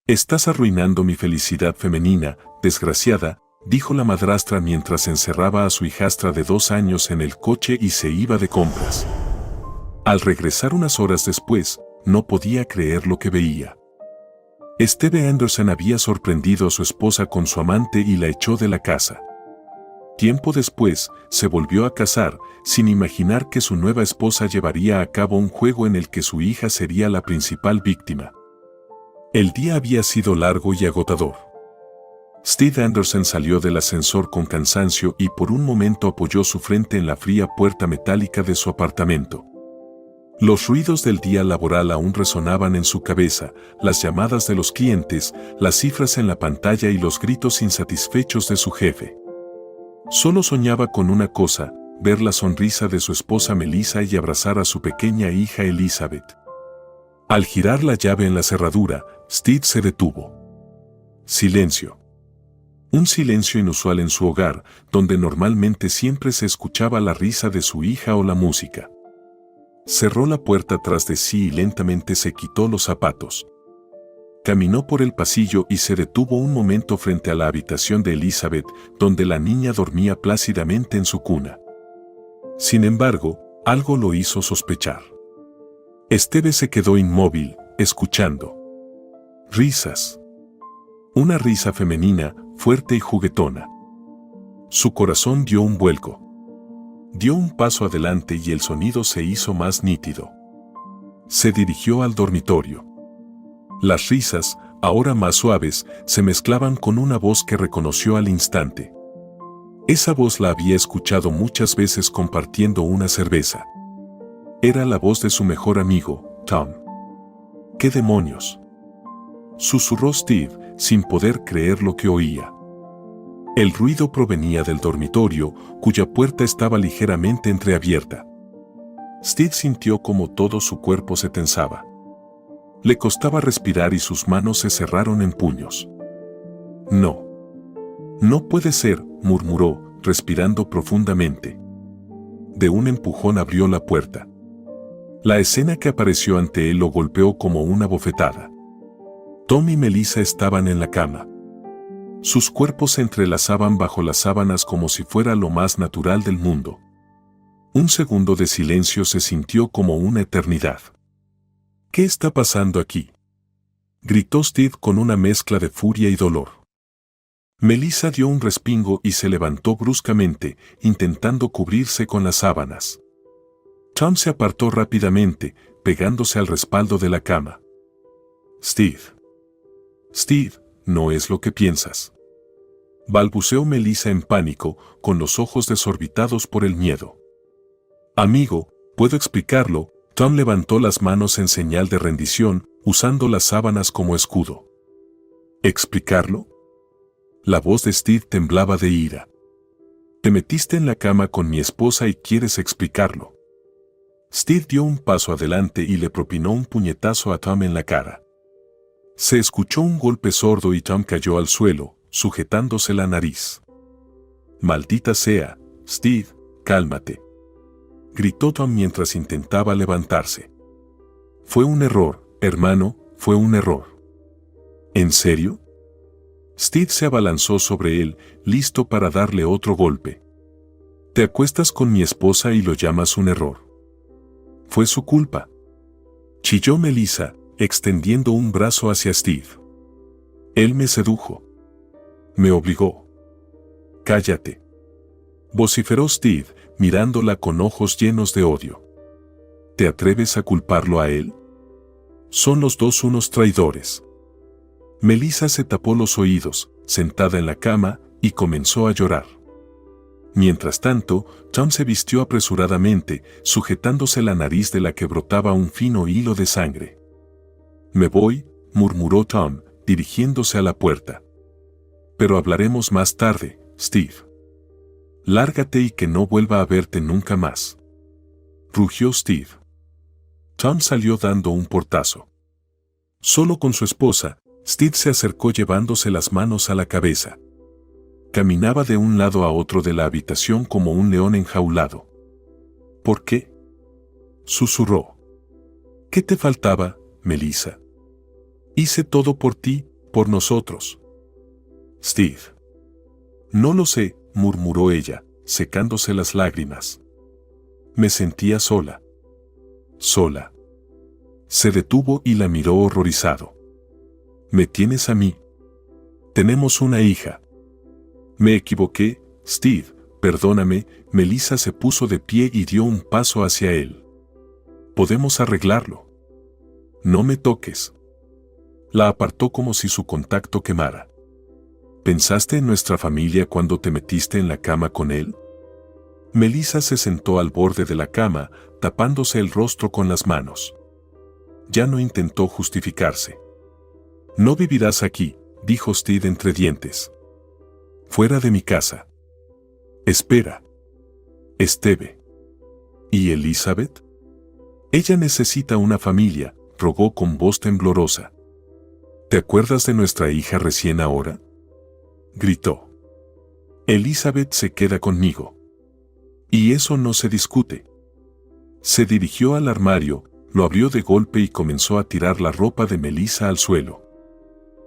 Estás arruinando mi felicidad femenina, desgraciada, dijo la madrastra mientras encerraba a su hijastra de 2 años en el coche y se iba de compras. Al regresar unas horas después, no podía creer lo que veía. Steve Anderson había sorprendido a su esposa con su amante y la echó de la casa. Tiempo después, se volvió a casar, sin imaginar que su nueva esposa llevaría a cabo un juego en el que su hija sería la principal víctima. El día había sido largo y agotador. Steve Anderson salió del ascensor con cansancio y por un momento apoyó su frente en la fría puerta metálica de su apartamento. Los ruidos del día laboral aún resonaban en su cabeza, las llamadas de los clientes, las cifras en la pantalla y los gritos insatisfechos de su jefe. Solo soñaba con una cosa, ver la sonrisa de su esposa Melissa y abrazar a su pequeña hija Elizabeth. Al girar la llave en la cerradura, Steve se detuvo. Silencio. Un silencio inusual en su hogar, donde normalmente siempre se escuchaba la risa de su hija o la música. Cerró la puerta tras de sí y lentamente se quitó los zapatos. Caminó por el pasillo y se detuvo un momento frente a la habitación de Elizabeth, donde la niña dormía plácidamente en su cuna. Sin embargo, algo lo hizo sospechar. Steve se quedó inmóvil, escuchando. Risas. Una risa femenina, fuerte y juguetona. Su corazón dio un vuelco. Dio un paso adelante y el sonido se hizo más nítido. Se dirigió al dormitorio. Las risas, ahora más suaves, se mezclaban con una voz que reconoció al instante. Esa voz la había escuchado muchas veces compartiendo una cerveza. Era la voz de su mejor amigo, Tom. ¿Qué demonios?, susurró Steve, sin poder creer lo que oía. El ruido provenía del dormitorio, cuya puerta estaba ligeramente entreabierta. Steve sintió como todo su cuerpo se tensaba. Le costaba respirar y sus manos se cerraron en puños. No. No puede ser, murmuró, respirando profundamente. De un empujón abrió la puerta. La escena que apareció ante él lo golpeó como una bofetada. Tom y Melissa estaban en la cama. Sus cuerpos se entrelazaban bajo las sábanas como si fuera lo más natural del mundo. Un segundo de silencio se sintió como una eternidad. ¿Qué está pasando aquí?, gritó Steve con una mezcla de furia y dolor. Melissa dio un respingo y se levantó bruscamente, intentando cubrirse con las sábanas. Tom se apartó rápidamente, pegándose al respaldo de la cama. Steve, no es lo que piensas, balbuceó Melissa en pánico, con los ojos desorbitados por el miedo. Amigo, puedo explicarlo. Tom levantó las manos en señal de rendición, usando las sábanas como escudo. ¿Explicarlo? La voz de Steve temblaba de ira. Te metiste en la cama con mi esposa y quieres explicarlo. Steve dio un paso adelante y le propinó un puñetazo a Tom en la cara. Se escuchó un golpe sordo y Tom cayó al suelo, sujetándose la nariz. Maldita sea, Steve, cálmate, gritó Tom mientras intentaba levantarse. Fue un error, hermano, fue un error. ¿En serio? Steve se abalanzó sobre él, listo para darle otro golpe. Te acuestas con mi esposa y lo llamas un error. Fue su culpa, chilló Melissa, extendiendo un brazo hacia Steve. Él me sedujo. Me obligó. Cállate, vociferó Steve, mirándola con ojos llenos de odio. ¿Te atreves a culparlo a él? Son los dos unos traidores. Melissa se tapó los oídos, sentada en la cama, y comenzó a llorar. Mientras tanto, Tom se vistió apresuradamente, sujetándose la nariz de la que brotaba un fino hilo de sangre. Me voy, murmuró Tom, dirigiéndose a la puerta. Pero hablaremos más tarde, Steve. Lárgate y que no vuelva a verte nunca más, rugió Steve. Tom salió dando un portazo. Solo con su esposa, Steve se acercó llevándose las manos a la cabeza. Caminaba de un lado a otro de la habitación como un león enjaulado. ¿Por qué?, susurró. ¿Qué te faltaba, Melissa? Hice todo por ti, por nosotros. Steve. No lo sé, murmuró ella, secándose las lágrimas. Me sentía sola. Sola. Se detuvo y la miró horrorizado. ¿Me tienes a mí? Tenemos una hija. Me equivoqué, Steve, perdóname. Melissa se puso de pie y dio un paso hacia él. Podemos arreglarlo. No me toques. La apartó como si su contacto quemara. ¿Pensaste en nuestra familia cuando te metiste en la cama con él? Melissa se sentó al borde de la cama, tapándose el rostro con las manos. Ya no intentó justificarse. No vivirás aquí, dijo Steve entre dientes. Fuera de mi casa. Espera. Esteve. ¿Y Elizabeth? Ella necesita una familia, rogó con voz temblorosa. ¿Te acuerdas de nuestra hija recién ahora? Gritó. Elizabeth se queda conmigo. Y eso no se discute. Se dirigió al armario, lo abrió de golpe y comenzó a tirar la ropa de Melissa al suelo.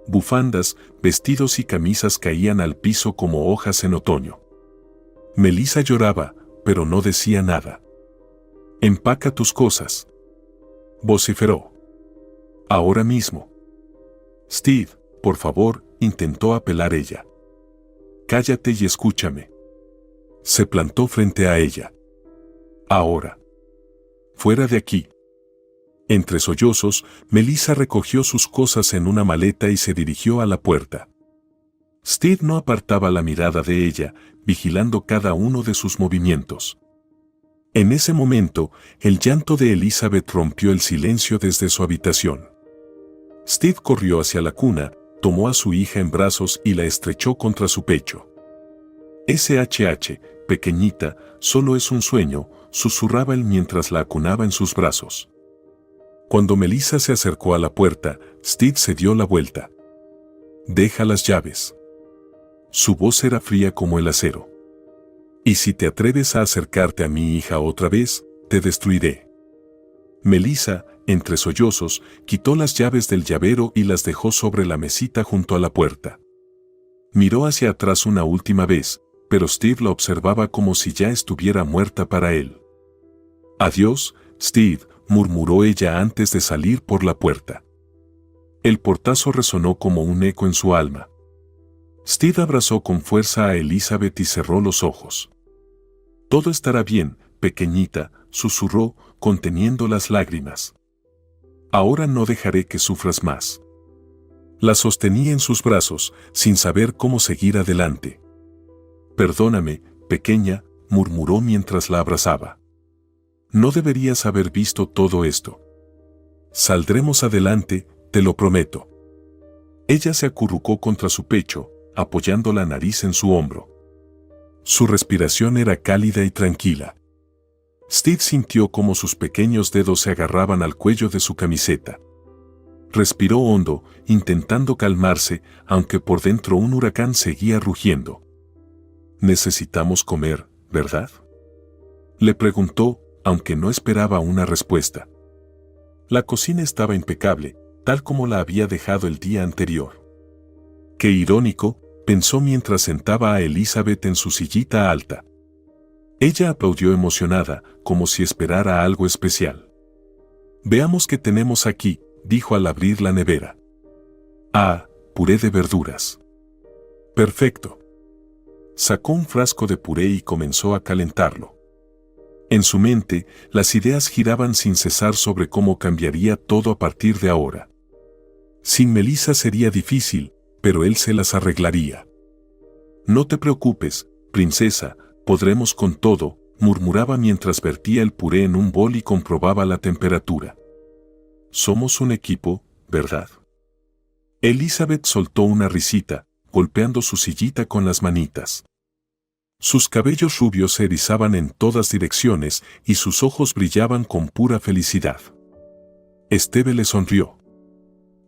Bufandas, vestidos y camisas caían al piso como hojas en otoño. Melissa lloraba, pero no decía nada. Empaca tus cosas. Vociferó. Ahora mismo. Steve, por favor, intentó apelar ella. Cállate y escúchame. Se plantó frente a ella. Ahora. Fuera de aquí. Entre sollozos, Melissa recogió sus cosas en una maleta y se dirigió a la puerta. Steve no apartaba la mirada de ella, vigilando cada uno de sus movimientos. En ese momento, el llanto de Elizabeth rompió el silencio desde su habitación. Steve corrió hacia la cuna, tomó a su hija en brazos y la estrechó contra su pecho. SHH, pequeñita, solo es un sueño, susurraba él mientras la acunaba en sus brazos. Cuando Melissa se acercó a la puerta, Steve se dio la vuelta. Deja las llaves. Su voz era fría como el acero. Y si te atreves a acercarte a mi hija otra vez, te destruiré. Melissa, entre sollozos, quitó las llaves del llavero y las dejó sobre la mesita junto a la puerta. Miró hacia atrás una última vez, pero Steve la observaba como si ya estuviera muerta para él. Adiós, Steve, murmuró ella antes de salir por la puerta. El portazo resonó como un eco en su alma. Steve abrazó con fuerza a Elizabeth y cerró los ojos. Todo estará bien, pequeñita, susurró, conteniendo las lágrimas. Ahora no dejaré que sufras más. La sostenía en sus brazos, sin saber cómo seguir adelante. Perdóname, pequeña, murmuró mientras la abrazaba. No deberías haber visto todo esto. Saldremos adelante, te lo prometo. Ella se acurrucó contra su pecho, apoyando la nariz en su hombro. Su respiración era cálida y tranquila. Steve sintió como sus pequeños dedos se agarraban al cuello de su camiseta. Respiró hondo, intentando calmarse, aunque por dentro un huracán seguía rugiendo. Necesitamos comer, ¿verdad? Le preguntó, aunque no esperaba una respuesta. La cocina estaba impecable, tal como la había dejado el día anterior. Qué irónico, pensó mientras sentaba a Elizabeth en su sillita alta. Ella aplaudió emocionada, como si esperara algo especial. Veamos qué tenemos aquí, dijo al abrir la nevera. Ah, puré de verduras. Perfecto. Sacó un frasco de puré y comenzó a calentarlo. En su mente, las ideas giraban sin cesar sobre cómo cambiaría todo a partir de ahora. Sin Melissa sería difícil, pero él se las arreglaría. No te preocupes, princesa, podremos con todo, murmuraba mientras vertía el puré en un bol y comprobaba la temperatura. Somos un equipo, ¿verdad? Elizabeth soltó una risita, golpeando su sillita con las manitas. Sus cabellos rubios se erizaban en todas direcciones y sus ojos brillaban con pura felicidad. Esteve le sonrió.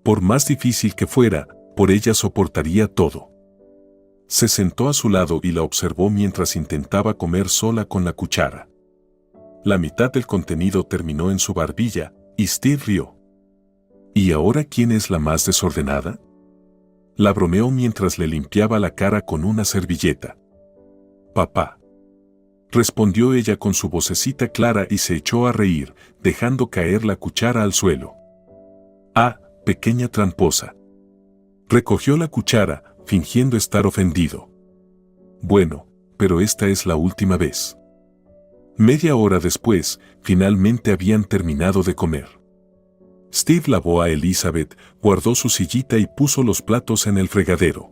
Por más difícil que fuera, por ella soportaría todo. Se sentó a su lado y la observó mientras intentaba comer sola con la cuchara. La mitad del contenido terminó en su barbilla, y Steve rió. ¿Y ahora quién es la más desordenada? La bromeó mientras le limpiaba la cara con una servilleta. «Papá», respondió ella con su vocecita clara y se echó a reír, dejando caer la cuchara al suelo. «Ah, pequeña tramposa». Recogió la cuchara, fingiendo estar ofendido. «Bueno, pero esta es la última vez». Media hora después, finalmente habían terminado de comer. Steve lavó a Elizabeth, guardó su sillita y puso los platos en el fregadero.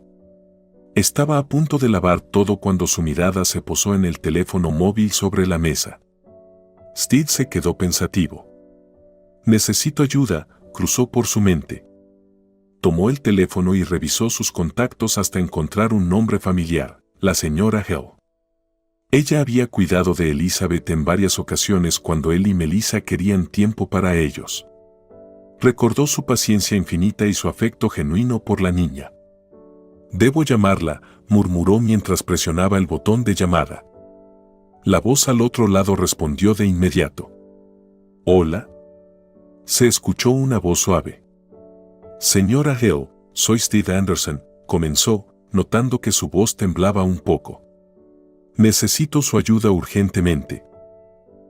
Estaba a punto de lavar todo cuando su mirada se posó en el teléfono móvil sobre la mesa. Steve se quedó pensativo. «Necesito ayuda», cruzó por su mente. Tomó el teléfono y revisó sus contactos hasta encontrar un nombre familiar, la señora Hill. Ella había cuidado de Elizabeth en varias ocasiones cuando él y Melissa querían tiempo para ellos. Recordó su paciencia infinita y su afecto genuino por la niña. «Debo llamarla», murmuró mientras presionaba el botón de llamada. La voz al otro lado respondió de inmediato. «¿Hola?». Se escuchó una voz suave. «Señora Hill, soy Steve Anderson», comenzó, notando que su voz temblaba un poco. «Necesito su ayuda urgentemente».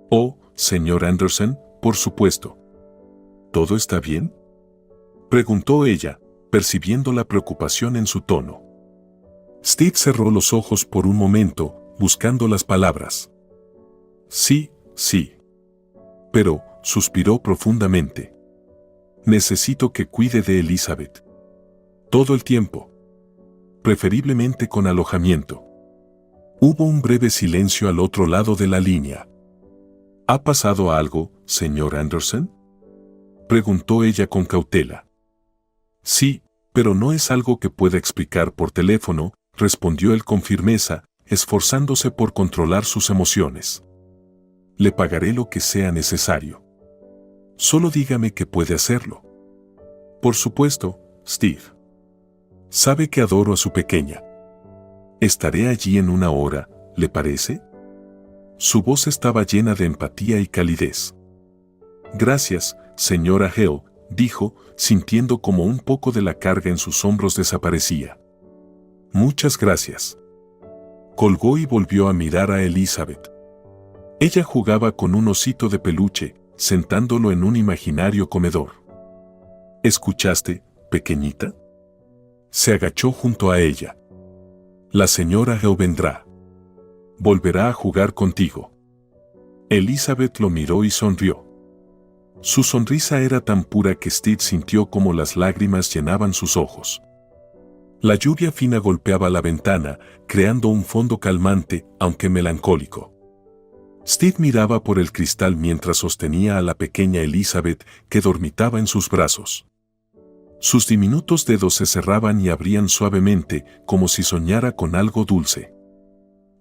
«Oh, señor Anderson, por supuesto». «¿Todo está bien?», preguntó ella, percibiendo la preocupación en su tono. Steve cerró los ojos por un momento, buscando las palabras. «Sí, sí». Pero, suspiró profundamente. «Necesito que cuide de Elizabeth. Todo el tiempo. Preferiblemente con alojamiento». Hubo un breve silencio al otro lado de la línea. «¿Ha pasado algo, señor Anderson?», preguntó ella con cautela. «Sí, pero no es algo que pueda explicar por teléfono», respondió él con firmeza, esforzándose por controlar sus emociones. «Le pagaré lo que sea necesario. Solo dígame que puede hacerlo». «Por supuesto, Steve. Sabe que adoro a su pequeña. Estaré allí en una hora, ¿le parece?». Su voz estaba llena de empatía y calidez. «Gracias, señora Hill», dijo, sintiendo como un poco de la carga en sus hombros desaparecía. «Muchas gracias». Colgó y volvió a mirar a Elizabeth. Ella jugaba con un osito de peluche, sentándolo en un imaginario comedor. «¿Escuchaste, pequeñita?». Se agachó junto a ella. «La señora Hill vendrá. Volverá a jugar contigo». Elizabeth lo miró y sonrió. Su sonrisa era tan pura que Steve sintió como las lágrimas llenaban sus ojos. La lluvia fina golpeaba la ventana, creando un fondo calmante, aunque melancólico. Steve miraba por el cristal mientras sostenía a la pequeña Elizabeth, que dormitaba en sus brazos. Sus diminutos dedos se cerraban y abrían suavemente, como si soñara con algo dulce.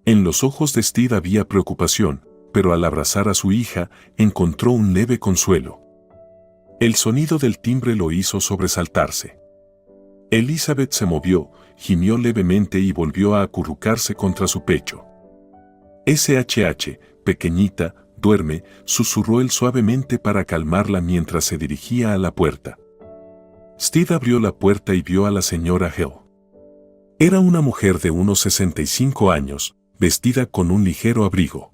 En los ojos de Steve había preocupación, pero al abrazar a su hija, encontró un leve consuelo. El sonido del timbre lo hizo sobresaltarse. Elizabeth se movió, gimió levemente y volvió a acurrucarse contra su pecho. «SHH, pequeñita, duerme», susurró él suavemente para calmarla mientras se dirigía a la puerta. Steve abrió la puerta y vio a la señora Hill. Era una mujer de unos 65 años, vestida con un ligero abrigo.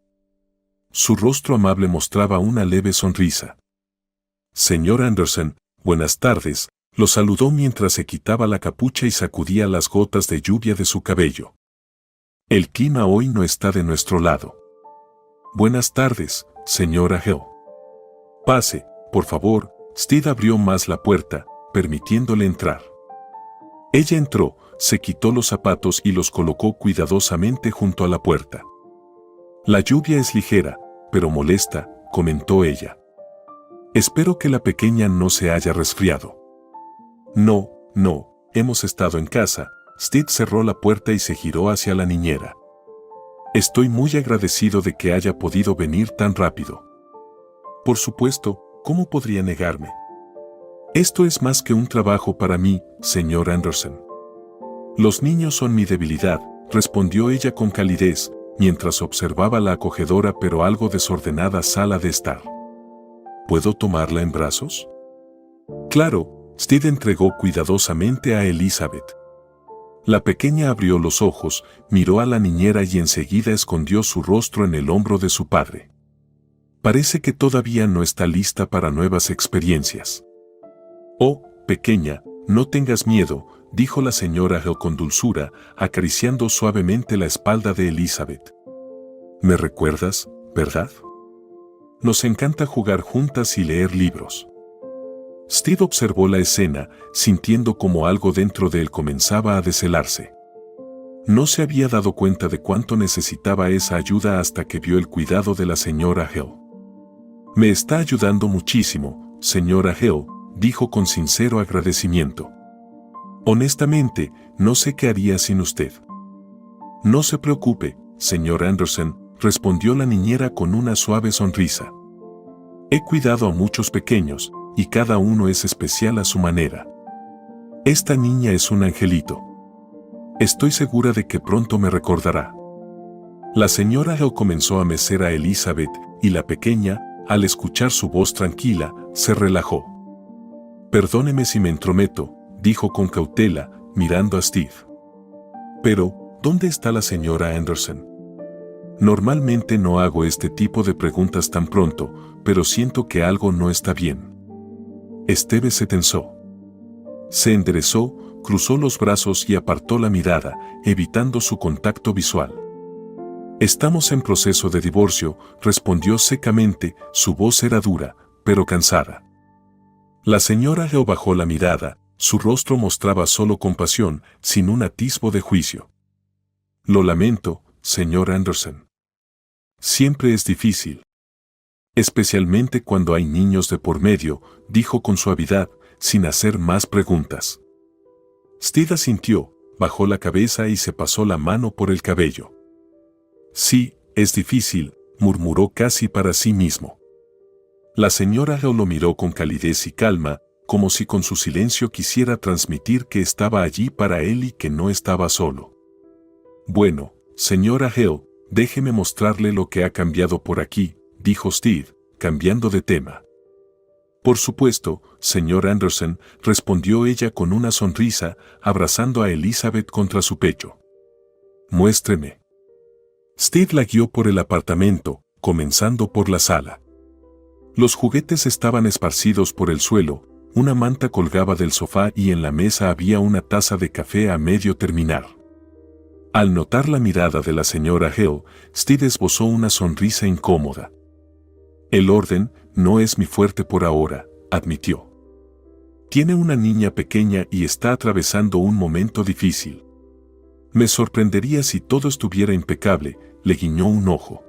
Su rostro amable mostraba una leve sonrisa. «Señor Anderson, buenas tardes», lo saludó mientras se quitaba la capucha y sacudía las gotas de lluvia de su cabello. «El clima hoy no está de nuestro lado». «Buenas tardes, señora Hill». «Pase, por favor». Steve abrió más la puerta, permitiéndole entrar. Ella entró, se quitó los zapatos y los colocó cuidadosamente junto a la puerta. «La lluvia es ligera, pero molesta», comentó ella. «Espero que la pequeña no se haya resfriado». «No, hemos estado en casa». Steve cerró la puerta y se giró hacia la niñera. «Estoy muy agradecido de que haya podido venir tan rápido». «Por supuesto, ¿cómo podría negarme? Esto es más que un trabajo para mí, señor Anderson». «Los niños son mi debilidad», respondió ella con calidez, mientras observaba la acogedora pero algo desordenada sala de estar. «¿Puedo tomarla en brazos?». «Claro». Steve entregó cuidadosamente a Elizabeth. La pequeña abrió los ojos, miró a la niñera y enseguida escondió su rostro en el hombro de su padre. Parece que todavía no está lista para nuevas experiencias. Oh, pequeña, no tengas miedo, dijo la señora Hill con dulzura, acariciando suavemente la espalda de Elizabeth. ¿Me recuerdas, verdad? Nos encanta jugar juntas y leer libros. Steve observó la escena, sintiendo como algo dentro de él comenzaba a deshelarse. No se había dado cuenta de cuánto necesitaba esa ayuda hasta que vio el cuidado de la señora Hill. Me está ayudando muchísimo, señora Hill, dijo con sincero agradecimiento. Honestamente, no sé qué haría sin usted. No se preocupe, señor Anderson, respondió la niñera con una suave sonrisa. He cuidado a muchos pequeños, y cada uno es especial a su manera. Esta niña es un angelito. Estoy segura de que pronto me recordará. La señora Hill comenzó a mecer a Elizabeth, y la pequeña, al escuchar su voz tranquila, se relajó. Perdóneme si me entrometo, dijo con cautela, mirando a Steve. Pero, ¿dónde está la señora Anderson? Normalmente no hago este tipo de preguntas tan pronto, pero siento que algo no está bien. Steve se tensó. Se enderezó, cruzó los brazos y apartó la mirada, evitando su contacto visual. Estamos en proceso de divorcio, respondió secamente, su voz era dura, pero cansada. La señora Hill bajó la mirada, su rostro mostraba solo compasión, sin un atisbo de juicio. Lo lamento, señor Anderson. Siempre es difícil. Especialmente cuando hay niños de por medio, dijo con suavidad, sin hacer más preguntas. Steve asintió, bajó la cabeza y se pasó la mano por el cabello. Sí, es difícil, murmuró casi para sí mismo. La señora Hill lo miró con calidez y calma, como si con su silencio quisiera transmitir que estaba allí para él y que no estaba solo. Bueno, señora Hill, déjeme mostrarle lo que ha cambiado por aquí, dijo Steve, cambiando de tema. Por supuesto, señor Anderson, respondió ella con una sonrisa, abrazando a Elizabeth contra su pecho. Muéstreme. Steve la guió por el apartamento, comenzando por la sala. Los juguetes estaban esparcidos por el suelo, una manta colgaba del sofá y en la mesa había una taza de café a medio terminar. Al notar la mirada de la señora Hill, Steve esbozó una sonrisa incómoda. El orden no es mi fuerte por ahora, admitió. Tiene una niña pequeña y está atravesando un momento difícil. Me sorprendería si todo estuviera impecable, le guiñó un ojo.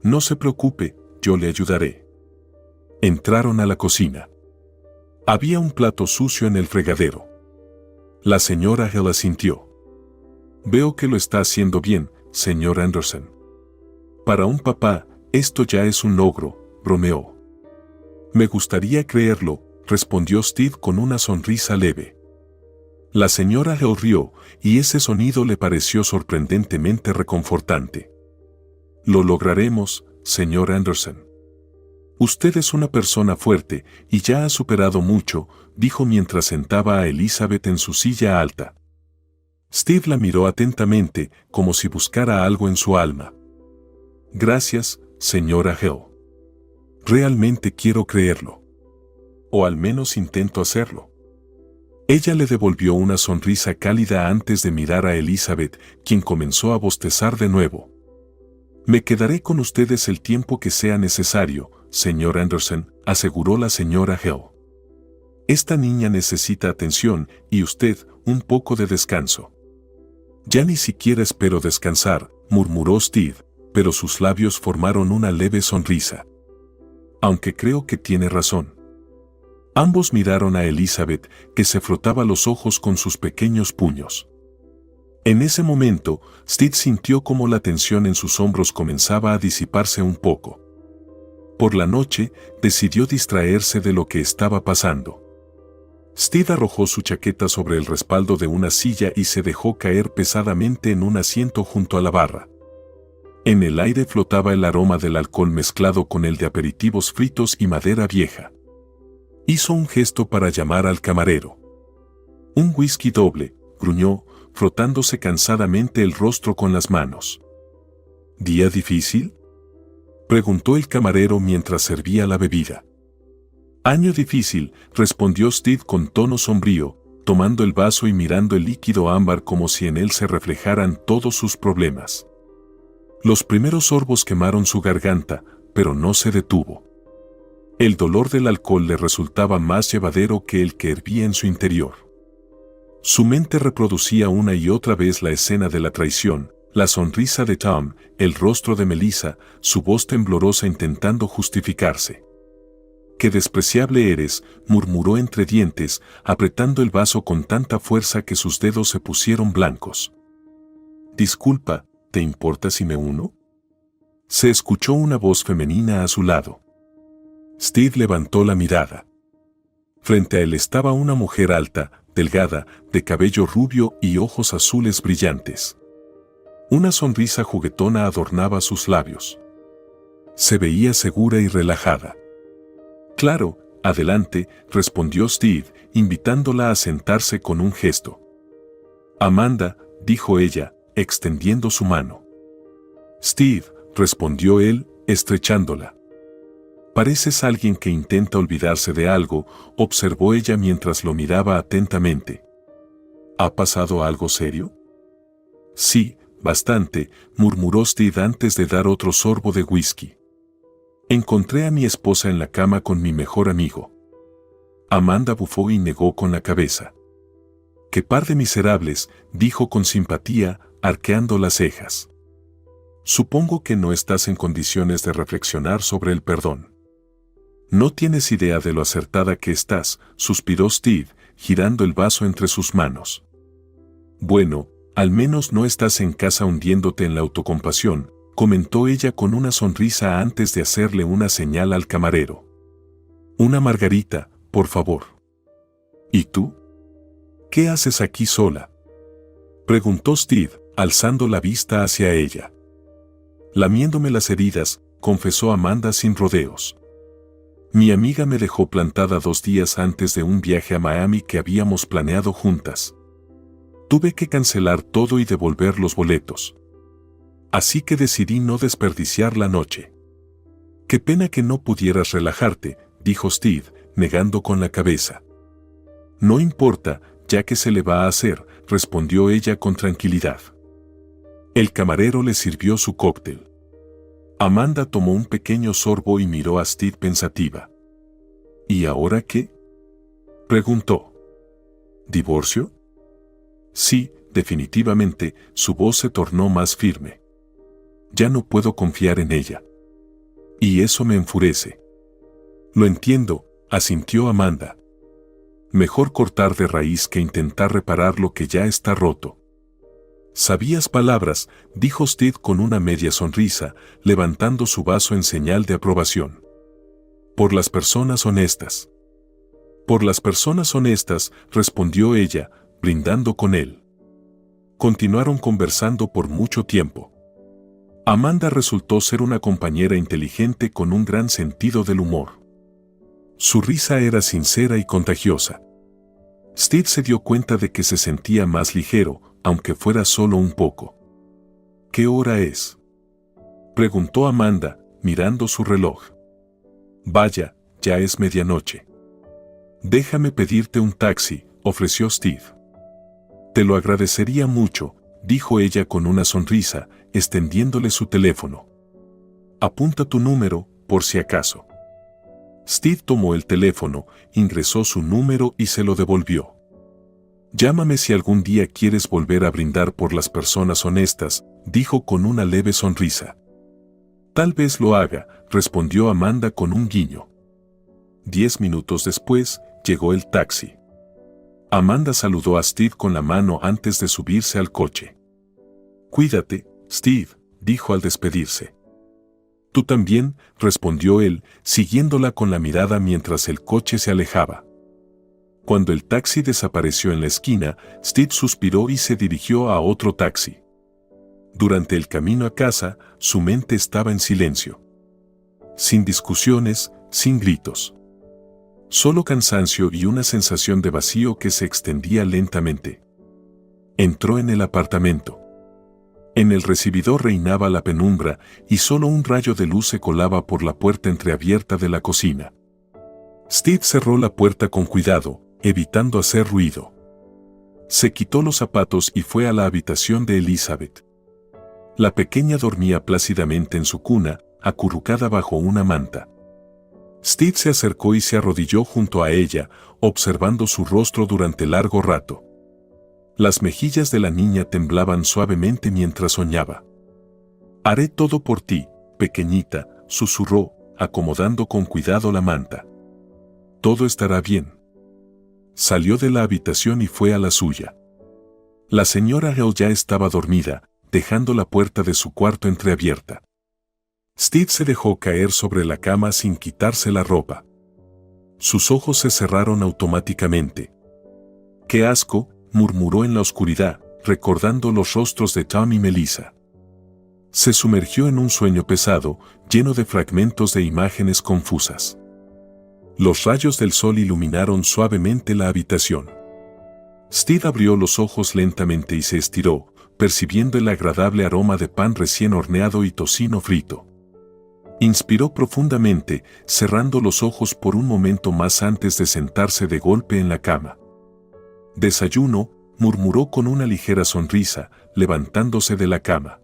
No se preocupe, yo le ayudaré. Entraron a la cocina. Había un plato sucio en el fregadero. La señora Hill asintió. Veo que lo está haciendo bien, señor Anderson. Para un papá, esto ya es un logro, bromeó. Me gustaría creerlo, respondió Steve con una sonrisa leve. La señora Hill rió, y ese sonido le pareció sorprendentemente reconfortante. Lo lograremos, señor Anderson. Usted es una persona fuerte, y ya ha superado mucho, dijo mientras sentaba a Elizabeth en su silla alta. Steve la miró atentamente, como si buscara algo en su alma. Gracias, señora Hill. Realmente quiero creerlo. O al menos intento hacerlo. Ella le devolvió una sonrisa cálida antes de mirar a Elizabeth, quien comenzó a bostezar de nuevo. Me quedaré con ustedes el tiempo que sea necesario, señor Anderson, aseguró la señora Hill. Esta niña necesita atención y usted un poco de descanso. Ya ni siquiera espero descansar, murmuró Steve, pero sus labios formaron una leve sonrisa. Aunque creo que tiene razón. Ambos miraron a Elizabeth, que se frotaba los ojos con sus pequeños puños. En ese momento, Steve sintió como la tensión en sus hombros comenzaba a disiparse un poco. Por la noche, decidió distraerse de lo que estaba pasando. Steve arrojó su chaqueta sobre el respaldo de una silla y se dejó caer pesadamente en un asiento junto a la barra. En el aire flotaba el aroma del alcohol mezclado con el de aperitivos fritos y madera vieja. Hizo un gesto para llamar al camarero. Un whisky doble, gruñó, frotándose cansadamente el rostro con las manos. ¿Día difícil?, preguntó el camarero mientras servía la bebida. Año difícil, respondió Steve con tono sombrío, tomando el vaso y mirando el líquido ámbar como si en él se reflejaran todos sus problemas. Los primeros sorbos quemaron su garganta, pero no se detuvo. El dolor del alcohol le resultaba más llevadero que el que hervía en su interior. Su mente reproducía una y otra vez la escena de la traición, la sonrisa de Tom, el rostro de Melissa, su voz temblorosa intentando justificarse. «Qué despreciable eres», murmuró entre dientes, apretando el vaso con tanta fuerza que sus dedos se pusieron blancos. «Disculpa, ¿te importa si me uno?», se escuchó una voz femenina a su lado. Steve levantó la mirada. Frente a él estaba una mujer alta, delgada, de cabello rubio y ojos azules brillantes. Una sonrisa juguetona adornaba sus labios. Se veía segura y relajada. «Claro, adelante», respondió Steve, invitándola a sentarse con un gesto. «Amanda», dijo ella, extendiendo su mano. «Steve», respondió él, estrechándola. «Pareces alguien que intenta olvidarse de algo», observó ella mientras lo miraba atentamente. «¿Ha pasado algo serio?». «Sí, bastante», murmuró Steve antes de dar otro sorbo de whisky. «Encontré a mi esposa en la cama con mi mejor amigo». Amanda bufó y negó con la cabeza. «Qué par de miserables», dijo con simpatía, arqueando las cejas. «Supongo que no estás en condiciones de reflexionar sobre el perdón». «No tienes idea de lo acertada que estás», suspiró Steve, girando el vaso entre sus manos. «Bueno, al menos no estás en casa hundiéndote en la autocompasión», comentó ella con una sonrisa antes de hacerle una señal al camarero. «Una margarita, por favor». «¿Y tú? ¿Qué haces aquí sola?», preguntó Steve, alzando la vista hacia ella. «Lamiéndome las heridas», confesó Amanda sin rodeos. «Mi amiga me dejó plantada 2 días antes de un viaje a Miami que habíamos planeado juntas. Tuve que cancelar todo y devolver los boletos. Así que decidí no desperdiciar la noche». «Qué pena que no pudieras relajarte», dijo Steve, negando con la cabeza. «No importa, ya que se le va a hacer», respondió ella con tranquilidad. El camarero le sirvió su cóctel. Amanda tomó un pequeño sorbo y miró a Steve pensativa. «¿Y ahora qué?», preguntó. «¿Divorcio?». «Sí, definitivamente», su voz se tornó más firme. «Ya no puedo confiar en ella. Y eso me enfurece». «Lo entiendo», asintió Amanda. «Mejor cortar de raíz que intentar reparar lo que ya está roto». «Sabías palabras», dijo Steve con una media sonrisa, levantando su vaso en señal de aprobación. «Por las personas honestas». «Por las personas honestas», respondió ella, brindando con él. Continuaron conversando por mucho tiempo. Amanda resultó ser una compañera inteligente con un gran sentido del humor. Su risa era sincera y contagiosa. Steve se dio cuenta de que se sentía más ligero, aunque fuera solo un poco. «¿Qué hora es?», preguntó Amanda, mirando su reloj. «Vaya, ya es medianoche». «Déjame pedirte un taxi», ofreció Steve. «Te lo agradecería mucho», dijo ella con una sonrisa, extendiéndole su teléfono. «Apunta tu número, por si acaso». Steve tomó el teléfono, ingresó su número y se lo devolvió. «Llámame si algún día quieres volver a brindar por las personas honestas», dijo con una leve sonrisa. «Tal vez lo haga», respondió Amanda con un guiño. 10 minutos después, llegó el taxi. Amanda saludó a Steve con la mano antes de subirse al coche. «Cuídate, Steve», dijo al despedirse. «Tú también», respondió él, siguiéndola con la mirada mientras el coche se alejaba. Cuando el taxi desapareció en la esquina, Steve suspiró y se dirigió a otro taxi. Durante el camino a casa, su mente estaba en silencio. Sin discusiones, sin gritos. Solo cansancio y una sensación de vacío que se extendía lentamente. Entró en el apartamento. En el recibidor reinaba la penumbra y solo un rayo de luz se colaba por la puerta entreabierta de la cocina. Steve cerró la puerta con cuidado, evitando hacer ruido. Se quitó los zapatos y fue a la habitación de Elizabeth. La pequeña dormía plácidamente en su cuna, acurrucada bajo una manta. Steve se acercó y se arrodilló junto a ella, observando su rostro durante largo rato. Las mejillas de la niña temblaban suavemente mientras soñaba. «Haré todo por ti, pequeñita», susurró, acomodando con cuidado la manta. «Todo estará bien». Salió de la habitación y fue a la suya. La señora Hill ya estaba dormida, dejando la puerta de su cuarto entreabierta. Steve se dejó caer sobre la cama sin quitarse la ropa. Sus ojos se cerraron automáticamente. «¡Qué asco!», murmuró en la oscuridad, recordando los rostros de Tom y Melissa. Se sumergió en un sueño pesado, lleno de fragmentos de imágenes confusas. Los rayos del sol iluminaron suavemente la habitación. Steve abrió los ojos lentamente y se estiró, percibiendo el agradable aroma de pan recién horneado y tocino frito. Inspiró profundamente, cerrando los ojos por un momento más antes de sentarse de golpe en la cama. «Desayuno», murmuró con una ligera sonrisa, levantándose de la cama.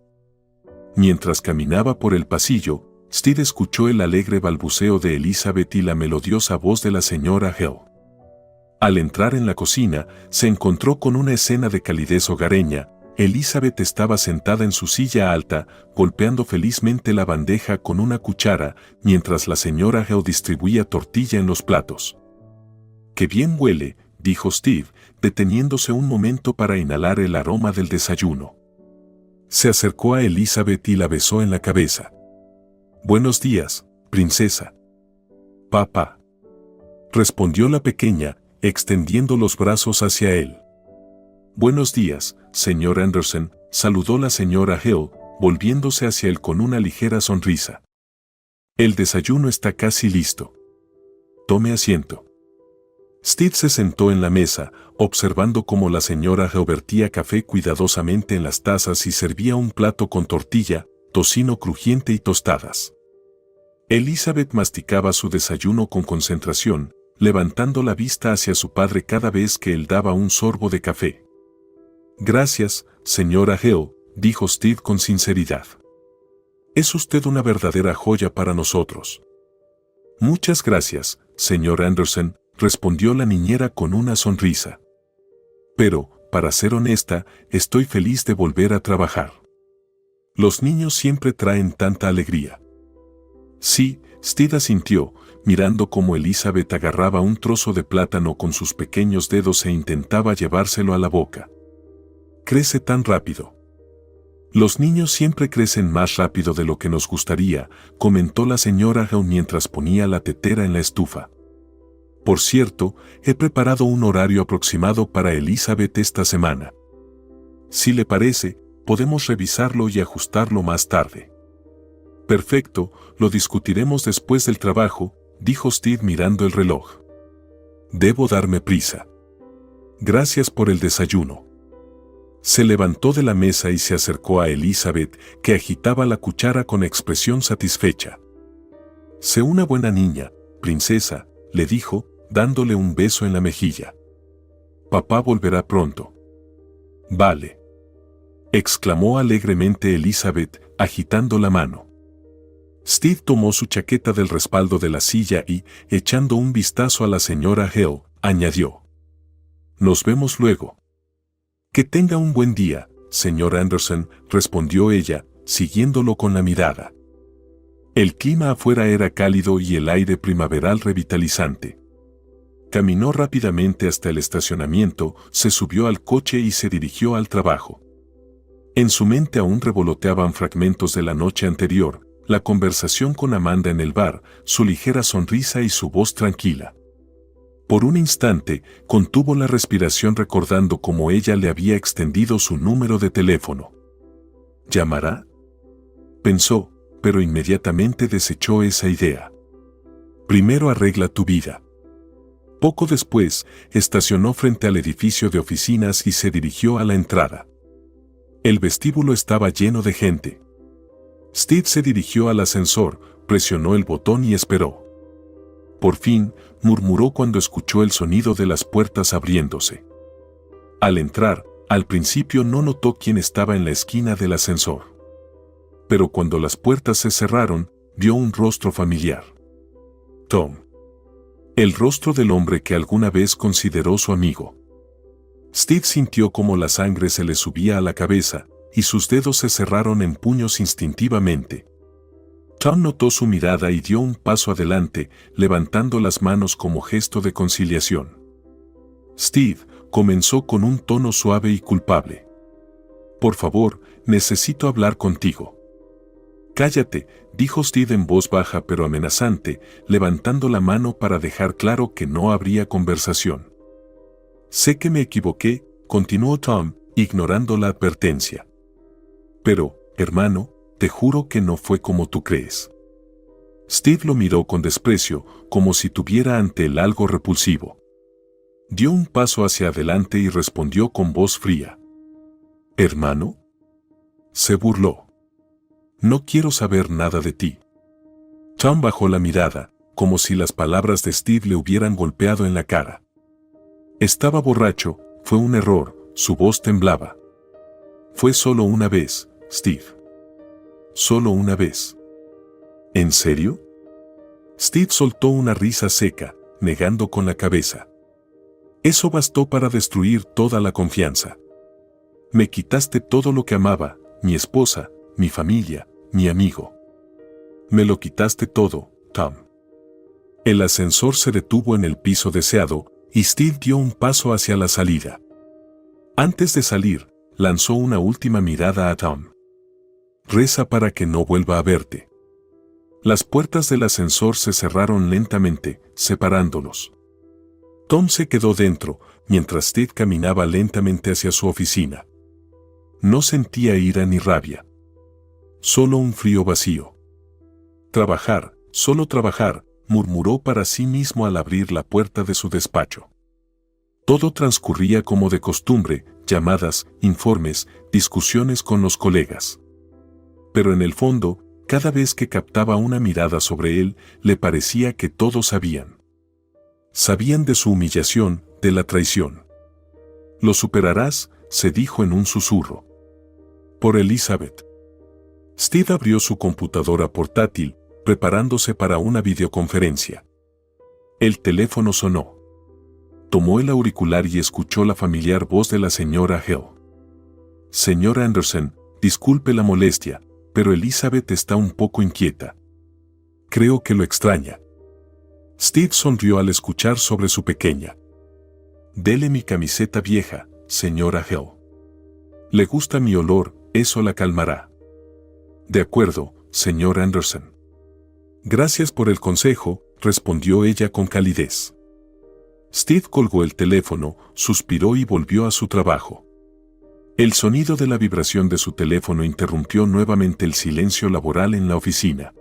Mientras caminaba por el pasillo, Steve escuchó el alegre balbuceo de Elizabeth y la melodiosa voz de la señora Hill. Al entrar en la cocina, se encontró con una escena de calidez hogareña. Elizabeth estaba sentada en su silla alta, golpeando felizmente la bandeja con una cuchara, mientras la señora Hill distribuía tortilla en los platos. «¡Qué bien huele!», dijo Steve, deteniéndose un momento para inhalar el aroma del desayuno. Se acercó a Elizabeth y la besó en la cabeza. «Buenos días, princesa». «Papá», respondió la pequeña, extendiendo los brazos hacia él. «Buenos días, señor Anderson», saludó la señora Hill, volviéndose hacia él con una ligera sonrisa. «El desayuno está casi listo. Tome asiento». Steve se sentó en la mesa, observando cómo la señora Hill vertía café cuidadosamente en las tazas y servía un plato con tortilla, tocino crujiente y tostadas. Elizabeth masticaba su desayuno con concentración, levantando la vista hacia su padre cada vez que él daba un sorbo de café. «Gracias, señora Hill», dijo Steve con sinceridad. «Es usted una verdadera joya para nosotros». «Muchas gracias, señor Anderson», respondió la niñera con una sonrisa. «Pero, para ser honesta, estoy feliz de volver a trabajar. Los niños siempre traen tanta alegría». «Sí», Steve asintió, mirando cómo Elizabeth agarraba un trozo de plátano con sus pequeños dedos e intentaba llevárselo a la boca. «Crece tan rápido». «Los niños siempre crecen más rápido de lo que nos gustaría», comentó la señora Hill mientras ponía la tetera en la estufa. «Por cierto, he preparado un horario aproximado para Elizabeth esta semana. Si le parece, podemos revisarlo y ajustarlo más tarde». «Perfecto, lo discutiremos después del trabajo», dijo Steve mirando el reloj. «Debo darme prisa. Gracias por el desayuno». Se levantó de la mesa y se acercó a Elizabeth, que agitaba la cuchara con expresión satisfecha. «Sé una buena niña, princesa», le dijo, dándole un beso en la mejilla. «Papá volverá pronto». «Vale», exclamó alegremente Elizabeth, agitando la mano. Steve tomó su chaqueta del respaldo de la silla y, echando un vistazo a la señora Hill, añadió: «Nos vemos luego». «Que tenga un buen día, señor Anderson», respondió ella, siguiéndolo con la mirada. El clima afuera era cálido y el aire primaveral revitalizante. Caminó rápidamente hasta el estacionamiento, se subió al coche y se dirigió al trabajo. En su mente aún revoloteaban fragmentos de la noche anterior, la conversación con Amanda en el bar, su ligera sonrisa y su voz tranquila. Por un instante, contuvo la respiración recordando cómo ella le había extendido su número de teléfono. ¿Llamará?, pensó, pero inmediatamente desechó esa idea. «Primero arregla tu vida». Poco después, estacionó frente al edificio de oficinas y se dirigió a la entrada. El vestíbulo estaba lleno de gente. Steve se dirigió al ascensor, presionó el botón y esperó. Por fin, murmuró cuando escuchó el sonido de las puertas abriéndose. Al entrar, al principio no notó quién estaba en la esquina del ascensor. Pero cuando las puertas se cerraron, vio un rostro familiar. Tom. El rostro del hombre que alguna vez consideró su amigo. Steve sintió como la sangre se le subía a la cabeza, y sus dedos se cerraron en puños instintivamente. Tom notó su mirada y dio un paso adelante, levantando las manos como gesto de conciliación. Steve comenzó con un tono suave y culpable. Por favor, necesito hablar contigo. Cállate, dijo Steve en voz baja pero amenazante, levantando la mano para dejar claro que no habría conversación. Sé que me equivoqué, continuó Tom, ignorando la advertencia. Pero, hermano, te juro que no fue como tú crees. Steve lo miró con desprecio, como si tuviera ante él algo repulsivo. Dio un paso hacia adelante y respondió con voz fría. ¿Hermano? Se burló. No quiero saber nada de ti. Tom bajó la mirada, como si las palabras de Steve le hubieran golpeado en la cara. Estaba borracho, fue un error, su voz temblaba. Fue solo una vez, Steve. Solo una vez. ¿En serio? Steve soltó una risa seca, negando con la cabeza. Eso bastó para destruir toda la confianza. Me quitaste todo lo que amaba, mi esposa, mi familia, mi amigo. Me lo quitaste todo, Tom. El ascensor se detuvo en el piso deseado, y Steve dio un paso hacia la salida. Antes de salir, lanzó una última mirada a Tom. Reza para que no vuelva a verte. Las puertas del ascensor se cerraron lentamente, separándolos. Tom se quedó dentro, mientras Steve caminaba lentamente hacia su oficina. No sentía ira ni rabia. Solo un frío vacío. Trabajar, solo trabajar, murmuró para sí mismo al abrir la puerta de su despacho. Todo transcurría como de costumbre, llamadas, informes, discusiones con los colegas. Pero en el fondo, cada vez que captaba una mirada sobre él, le parecía que todos sabían. Sabían de su humillación, de la traición. Lo superarás, se dijo en un susurro. Por Elizabeth. Steve abrió su computadora portátil, preparándose para una videoconferencia. El teléfono sonó. Tomó el auricular y escuchó la familiar voz de la señora Hill. Señor Anderson, disculpe la molestia, pero Elizabeth está un poco inquieta. Creo que lo extraña. Steve sonrió al escuchar sobre su pequeña. Dele mi camiseta vieja, señora Hill. Le gusta mi olor, eso la calmará. De acuerdo, señor Anderson. Gracias por el consejo, respondió ella con calidez. Steve colgó el teléfono, suspiró y volvió a su trabajo. El sonido de la vibración de su teléfono interrumpió nuevamente el silencio laboral en la oficina.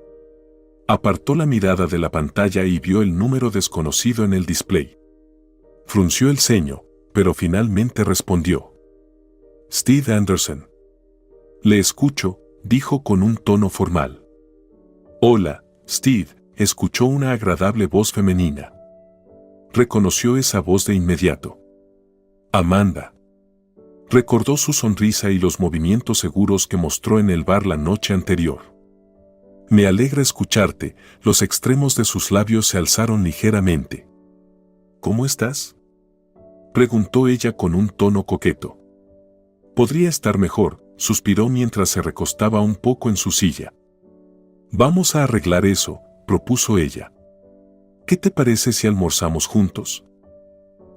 Apartó la mirada de la pantalla y vio el número desconocido en el display. Frunció el ceño, pero finalmente respondió. Steve Anderson. Le escucho, dijo con un tono formal. Hola, Steve, escuchó una agradable voz femenina. Reconoció esa voz de inmediato. Amanda. Recordó su sonrisa y los movimientos seguros que mostró en el bar la noche anterior. Me alegra escucharte, los extremos de sus labios se alzaron ligeramente. ¿Cómo estás? Preguntó ella con un tono coqueto. Podría estar mejor, suspiró mientras se recostaba un poco en su silla. Vamos a arreglar eso, propuso ella. ¿Qué te parece si almorzamos juntos?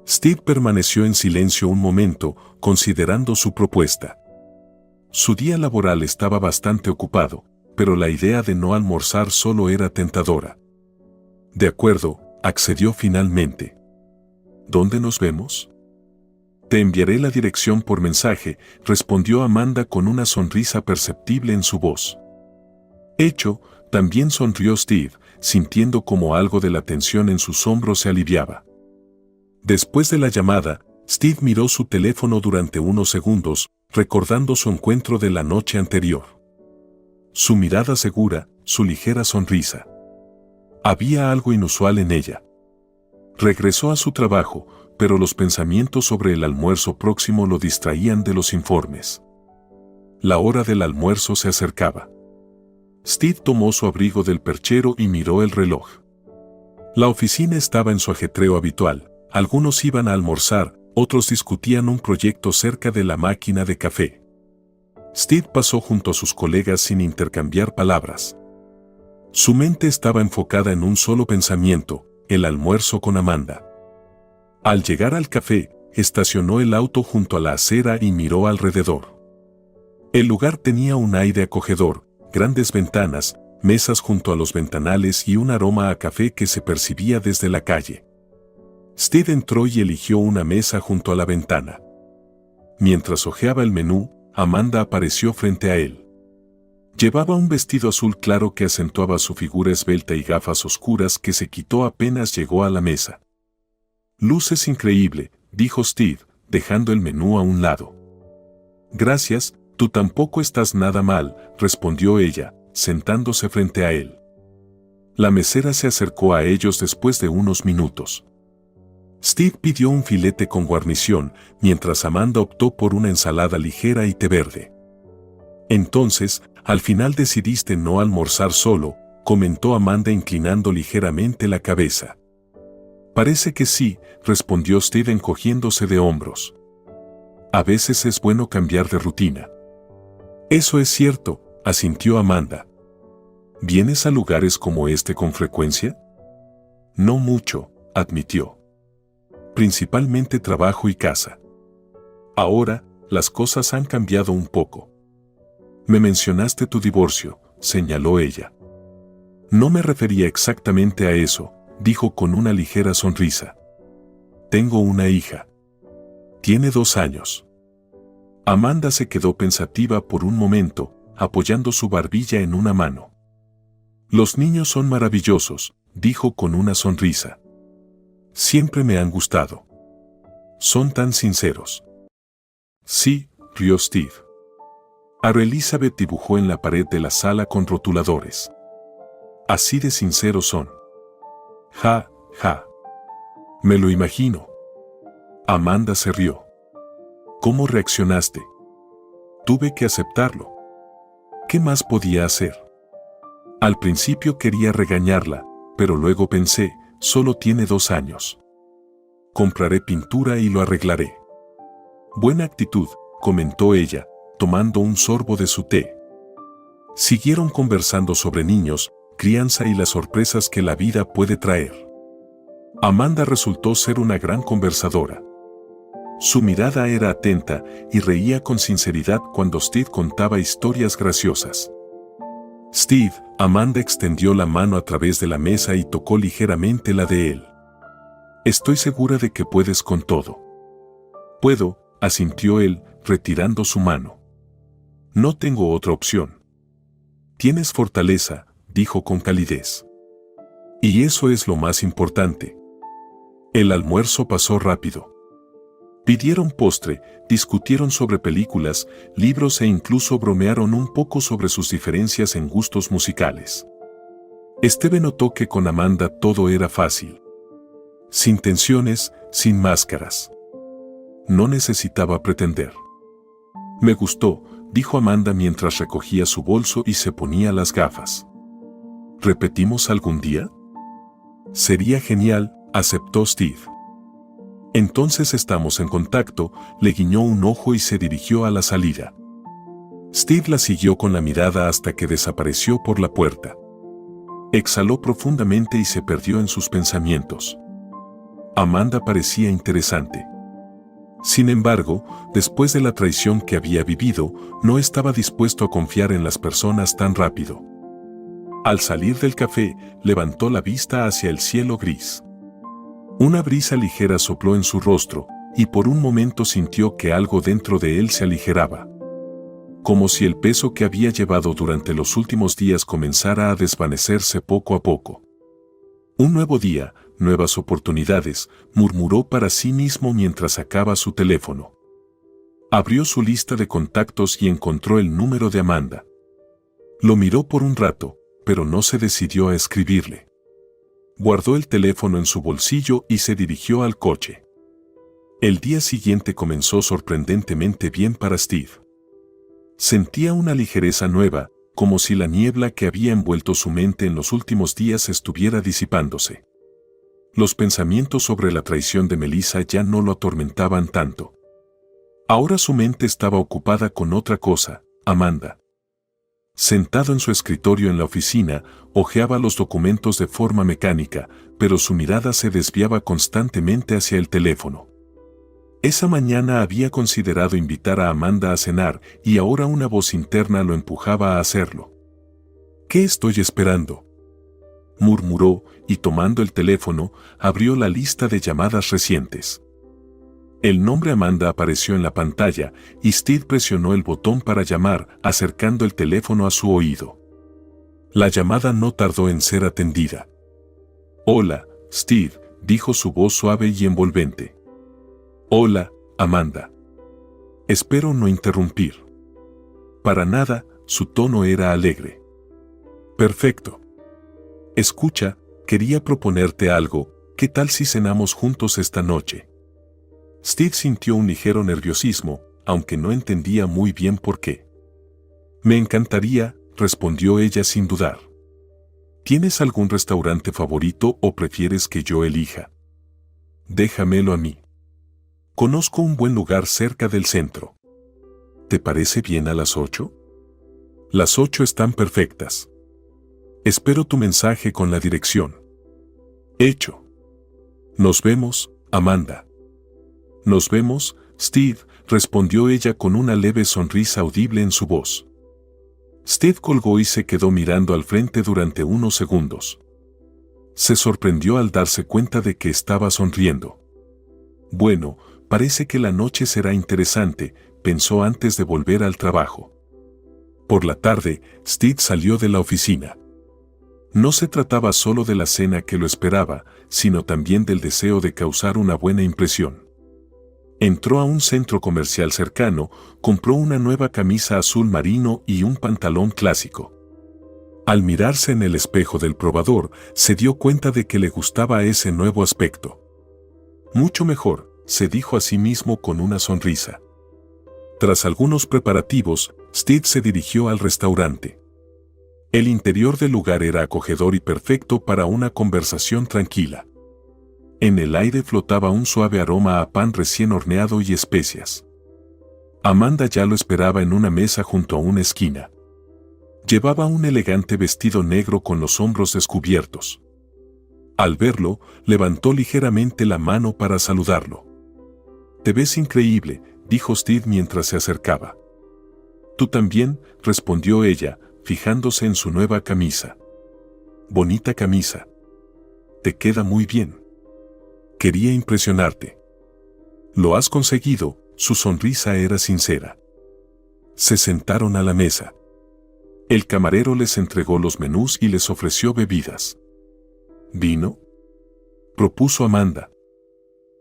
Steve permaneció en silencio un momento, considerando su propuesta. Su día laboral estaba bastante ocupado, pero la idea de no almorzar solo era tentadora. De acuerdo, accedió finalmente. ¿Dónde nos vemos? Te enviaré la dirección por mensaje, respondió Amanda con una sonrisa perceptible en su voz. Hecho, también sonrió Steve, sintiendo como algo de la tensión en sus hombros se aliviaba. Después de la llamada, Steve miró su teléfono durante unos segundos, recordando su encuentro de la noche anterior. Su mirada segura, su ligera sonrisa. Había algo inusual en ella. Regresó a su trabajo, pero los pensamientos sobre el almuerzo próximo lo distraían de los informes. La hora del almuerzo se acercaba. Steve tomó su abrigo del perchero y miró el reloj. La oficina estaba en su ajetreo habitual. Algunos iban a almorzar, otros discutían un proyecto cerca de la máquina de café. Steve pasó junto a sus colegas sin intercambiar palabras. Su mente estaba enfocada en un solo pensamiento, el almuerzo con Amanda. Al llegar al café, estacionó el auto junto a la acera y miró alrededor. El lugar tenía un aire acogedor, grandes ventanas, mesas junto a los ventanales y un aroma a café que se percibía desde la calle. Steve entró y eligió una mesa junto a la ventana. Mientras hojeaba el menú, Amanda apareció frente a él. Llevaba un vestido azul claro que acentuaba su figura esbelta y gafas oscuras que se quitó apenas llegó a la mesa. «Luces increíble», dijo Steve, dejando el menú a un lado. «Gracias, tú tampoco estás nada mal», respondió ella, sentándose frente a él. La mesera se acercó a ellos después de unos minutos. Steve pidió un filete con guarnición, mientras Amanda optó por una ensalada ligera y té verde. «Entonces, al final decidiste no almorzar solo», comentó Amanda inclinando ligeramente la cabeza. «Parece que sí», respondió Steve encogiéndose de hombros. «A veces es bueno cambiar de rutina». «Eso es cierto», asintió Amanda. «¿Vienes a lugares como este con frecuencia?» «No mucho», admitió. «Principalmente trabajo y casa. Ahora, las cosas han cambiado un poco». «Me mencionaste tu divorcio», señaló ella. «No me refería exactamente a eso», dijo con una ligera sonrisa. «Tengo una hija. Tiene 2 años». Amanda se quedó pensativa por un momento, apoyando su barbilla en una mano. «Los niños son maravillosos», dijo con una sonrisa. «Siempre me han gustado. Son tan sinceros». «Sí», rió Steve. Ara Elizabeth dibujó en la pared de la sala con rotuladores. «Así de sinceros son». «Ja, ja». «Me lo imagino». Amanda se rió. «¿Cómo reaccionaste?» «Tuve que aceptarlo. ¿Qué más podía hacer?» Al principio quería regañarla, pero luego pensé, solo tiene 2 años. «Compraré pintura y lo arreglaré». «Buena actitud», comentó ella, tomando un sorbo de su té. Siguieron conversando sobre niños, crianza y las sorpresas que la vida puede traer. Amanda resultó ser una gran conversadora. Su mirada era atenta y reía con sinceridad cuando Steve contaba historias graciosas. «Steve», Amanda extendió la mano a través de la mesa y tocó ligeramente la de él. «Estoy segura de que puedes con todo». «Puedo», asintió él, retirando su mano. «No tengo otra opción». «Tienes fortaleza», dijo con calidez. «Y eso es lo más importante». El almuerzo pasó rápido. Pidieron postre, discutieron sobre películas, libros e incluso bromearon un poco sobre sus diferencias en gustos musicales. Steve notó que con Amanda todo era fácil. Sin tensiones, sin máscaras. No necesitaba pretender. «Me gustó», dijo Amanda mientras recogía su bolso y se ponía las gafas. «¿Repetimos algún día?» «Sería genial», aceptó Steve. «Entonces estamos en contacto», le guiñó un ojo y se dirigió a la salida. Steve la siguió con la mirada hasta que desapareció por la puerta. Exhaló profundamente y se perdió en sus pensamientos. Amanda parecía interesante. Sin embargo, después de la traición que había vivido, no estaba dispuesto a confiar en las personas tan rápido. Al salir del café, levantó la vista hacia el cielo gris. Una brisa ligera sopló en su rostro, y por un momento sintió que algo dentro de él se aligeraba. Como si el peso que había llevado durante los últimos días comenzara a desvanecerse poco a poco. Un nuevo día, nuevas oportunidades, murmuró para sí mismo mientras sacaba su teléfono. Abrió su lista de contactos y encontró el número de Amanda. Lo miró por un rato, pero no se decidió a escribirle. Guardó el teléfono en su bolsillo y se dirigió al coche. El día siguiente comenzó sorprendentemente bien para Steve. Sentía una ligereza nueva, como si la niebla que había envuelto su mente en los últimos días estuviera disipándose. Los pensamientos sobre la traición de Melissa ya no lo atormentaban tanto. Ahora su mente estaba ocupada con otra cosa, Amanda. Sentado en su escritorio en la oficina, hojeaba los documentos de forma mecánica, pero su mirada se desviaba constantemente hacia el teléfono. Esa mañana había considerado invitar a Amanda a cenar y ahora una voz interna lo empujaba a hacerlo. ¿Qué estoy esperando?, murmuró y tomando el teléfono, abrió la lista de llamadas recientes. El nombre Amanda apareció en la pantalla y Steve presionó el botón para llamar, acercando el teléfono a su oído. La llamada no tardó en ser atendida. «Hola, Steve», dijo su voz suave y envolvente. «Hola, Amanda. Espero no interrumpir». Para nada, su tono era alegre. «Perfecto. Escucha, quería proponerte algo, ¿qué tal si cenamos juntos esta noche?». Steve sintió un ligero nerviosismo, aunque no entendía muy bien por qué. «Me encantaría», respondió ella sin dudar. «¿Tienes algún restaurante favorito o prefieres que yo elija?». «Déjamelo a mí. Conozco un buen lugar cerca del centro». «¿Te parece bien a las 8? Las 8 están perfectas. Espero tu mensaje con la dirección». «Hecho. Nos vemos, Amanda». «Nos vemos, Steve», respondió ella con una leve sonrisa audible en su voz. Steve colgó y se quedó mirando al frente durante unos segundos. Se sorprendió al darse cuenta de que estaba sonriendo. «Bueno, parece que la noche será interesante», pensó antes de volver al trabajo. Por la tarde, Steve salió de la oficina. No se trataba solo de la cena que lo esperaba, sino también del deseo de causar una buena impresión. Entró a un centro comercial cercano, compró una nueva camisa azul marino y un pantalón clásico. Al mirarse en el espejo del probador, se dio cuenta de que le gustaba ese nuevo aspecto. «Mucho mejor», se dijo a sí mismo con una sonrisa. Tras algunos preparativos, Steve se dirigió al restaurante. El interior del lugar era acogedor y perfecto para una conversación tranquila. En el aire flotaba un suave aroma a pan recién horneado y especias. Amanda ya lo esperaba en una mesa junto a una esquina. Llevaba un elegante vestido negro con los hombros descubiertos. Al verlo, levantó ligeramente la mano para saludarlo. «Te ves increíble», dijo Steve mientras se acercaba. «Tú también», respondió ella, fijándose en su nueva camisa. «Bonita camisa. Te queda muy bien. Quería impresionarte». «Lo has conseguido», su sonrisa era sincera. Se sentaron a la mesa. El camarero les entregó los menús y les ofreció bebidas. «¿Vino?», propuso Amanda.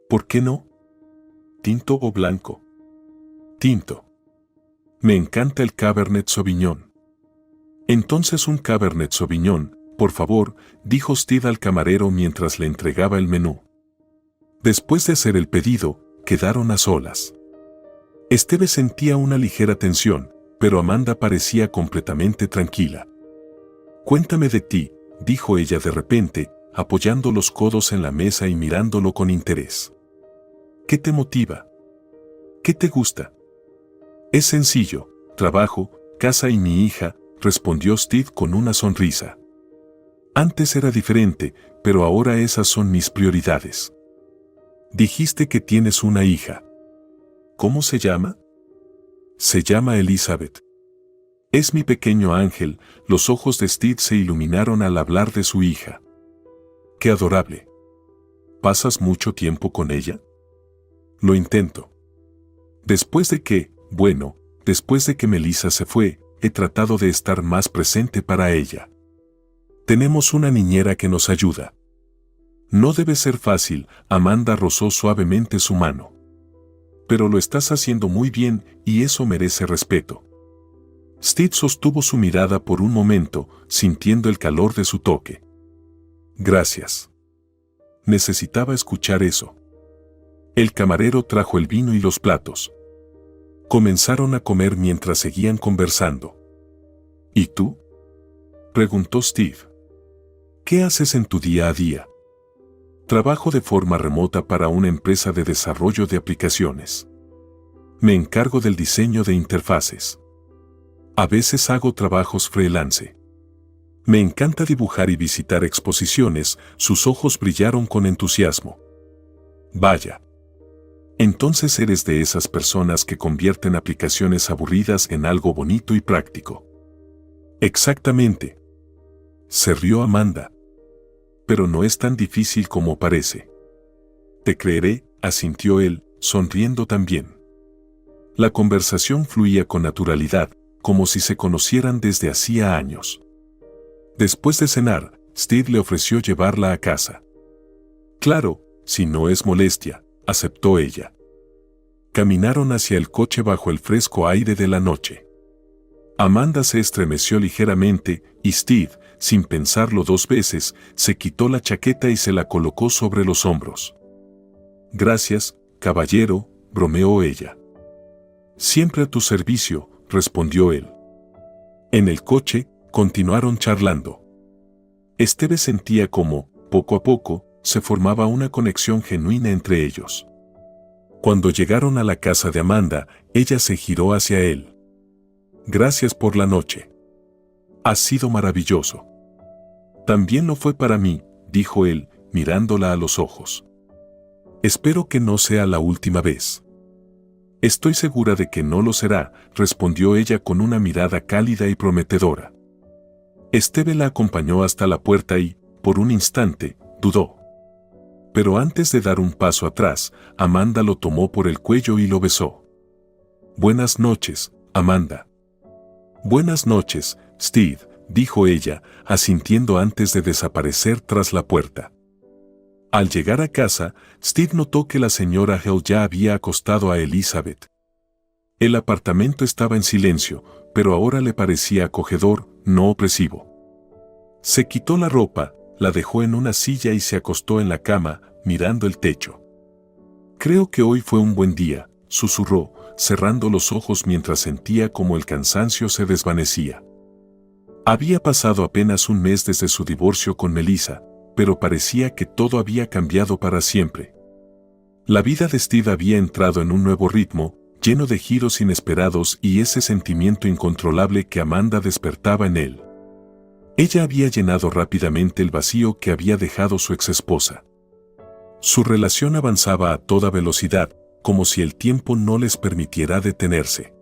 «¿Por qué no? ¿Tinto o blanco?». «Tinto. Me encanta el Cabernet Sauvignon». «Entonces un Cabernet Sauvignon, por favor», dijo Steve al camarero mientras le entregaba el menú. Después de hacer el pedido, quedaron a solas. Steve sentía una ligera tensión, pero Amanda parecía completamente tranquila. «Cuéntame de ti», dijo ella de repente, apoyando los codos en la mesa y mirándolo con interés. «¿Qué te motiva? ¿Qué te gusta?». «Es sencillo, trabajo, casa y mi hija», respondió Steve con una sonrisa. «Antes era diferente, pero ahora esas son mis prioridades». «Dijiste que tienes una hija. ¿Cómo se llama?». «Se llama Elizabeth». «Es mi pequeño ángel», los ojos de Steve se iluminaron al hablar de su hija. «Qué adorable. ¿Pasas mucho tiempo con ella?». «Lo intento. Después de que Melissa se fue, he tratado de estar más presente para ella. Tenemos una niñera que nos ayuda. No debe ser fácil, Amanda rozó suavemente su mano. Pero lo estás haciendo muy bien y eso merece respeto. Steve sostuvo su mirada por un momento, sintiendo el calor de su toque. Gracias. Necesitaba escuchar eso. El camarero trajo el vino y los platos. Comenzaron a comer mientras seguían conversando. ¿Y tú?, preguntó Steve. ¿Qué haces en tu día a día? Trabajo de forma remota para una empresa de desarrollo de aplicaciones. Me encargo del diseño de interfaces. A veces hago trabajos freelance. Me encanta dibujar y visitar exposiciones. Sus ojos brillaron con entusiasmo. Vaya. Entonces eres de esas personas que convierten aplicaciones aburridas en algo bonito y práctico. Exactamente. Se rió Amanda. Pero no es tan difícil como parece. Te creeré, asintió él, sonriendo también. La conversación fluía con naturalidad, como si se conocieran desde hacía años. Después de cenar, Steve le ofreció llevarla a casa. Claro, si no es molestia, aceptó ella. Caminaron hacia el coche bajo el fresco aire de la noche. Amanda se estremeció ligeramente y Steve, sin pensarlo dos veces, se quitó la chaqueta y se la colocó sobre los hombros. Gracias, caballero, bromeó ella. Siempre a tu servicio, respondió él. En el coche, continuaron charlando. Steve sentía como, poco a poco, se formaba una conexión genuina entre ellos. Cuando llegaron a la casa de Amanda, ella se giró hacia él. Gracias por la noche. Ha sido maravilloso. También lo fue para mí, dijo él, mirándola a los ojos. Espero que no sea la última vez. Estoy segura de que no lo será, respondió ella con una mirada cálida y prometedora. Steve la acompañó hasta la puerta y, por un instante, dudó. Pero antes de dar un paso atrás, Amanda lo tomó por el cuello y lo besó. Buenas noches, Amanda. Buenas noches, Steve, dijo ella, asintiendo antes de desaparecer tras la puerta. Al llegar a casa, Steve notó que la señora Hill ya había acostado a Elizabeth. El apartamento estaba en silencio, pero ahora le parecía acogedor, no opresivo. Se quitó la ropa, la dejó en una silla y se acostó en la cama, mirando el techo. Creo que hoy fue un buen día, susurró, cerrando los ojos mientras sentía como el cansancio se desvanecía. Había pasado apenas un mes desde su divorcio con Melissa, pero parecía que todo había cambiado para siempre. La vida de Steve había entrado en un nuevo ritmo, lleno de giros inesperados y ese sentimiento incontrolable que Amanda despertaba en él. Ella había llenado rápidamente el vacío que había dejado su exesposa. Su relación avanzaba a toda velocidad, como si el tiempo no les permitiera detenerse.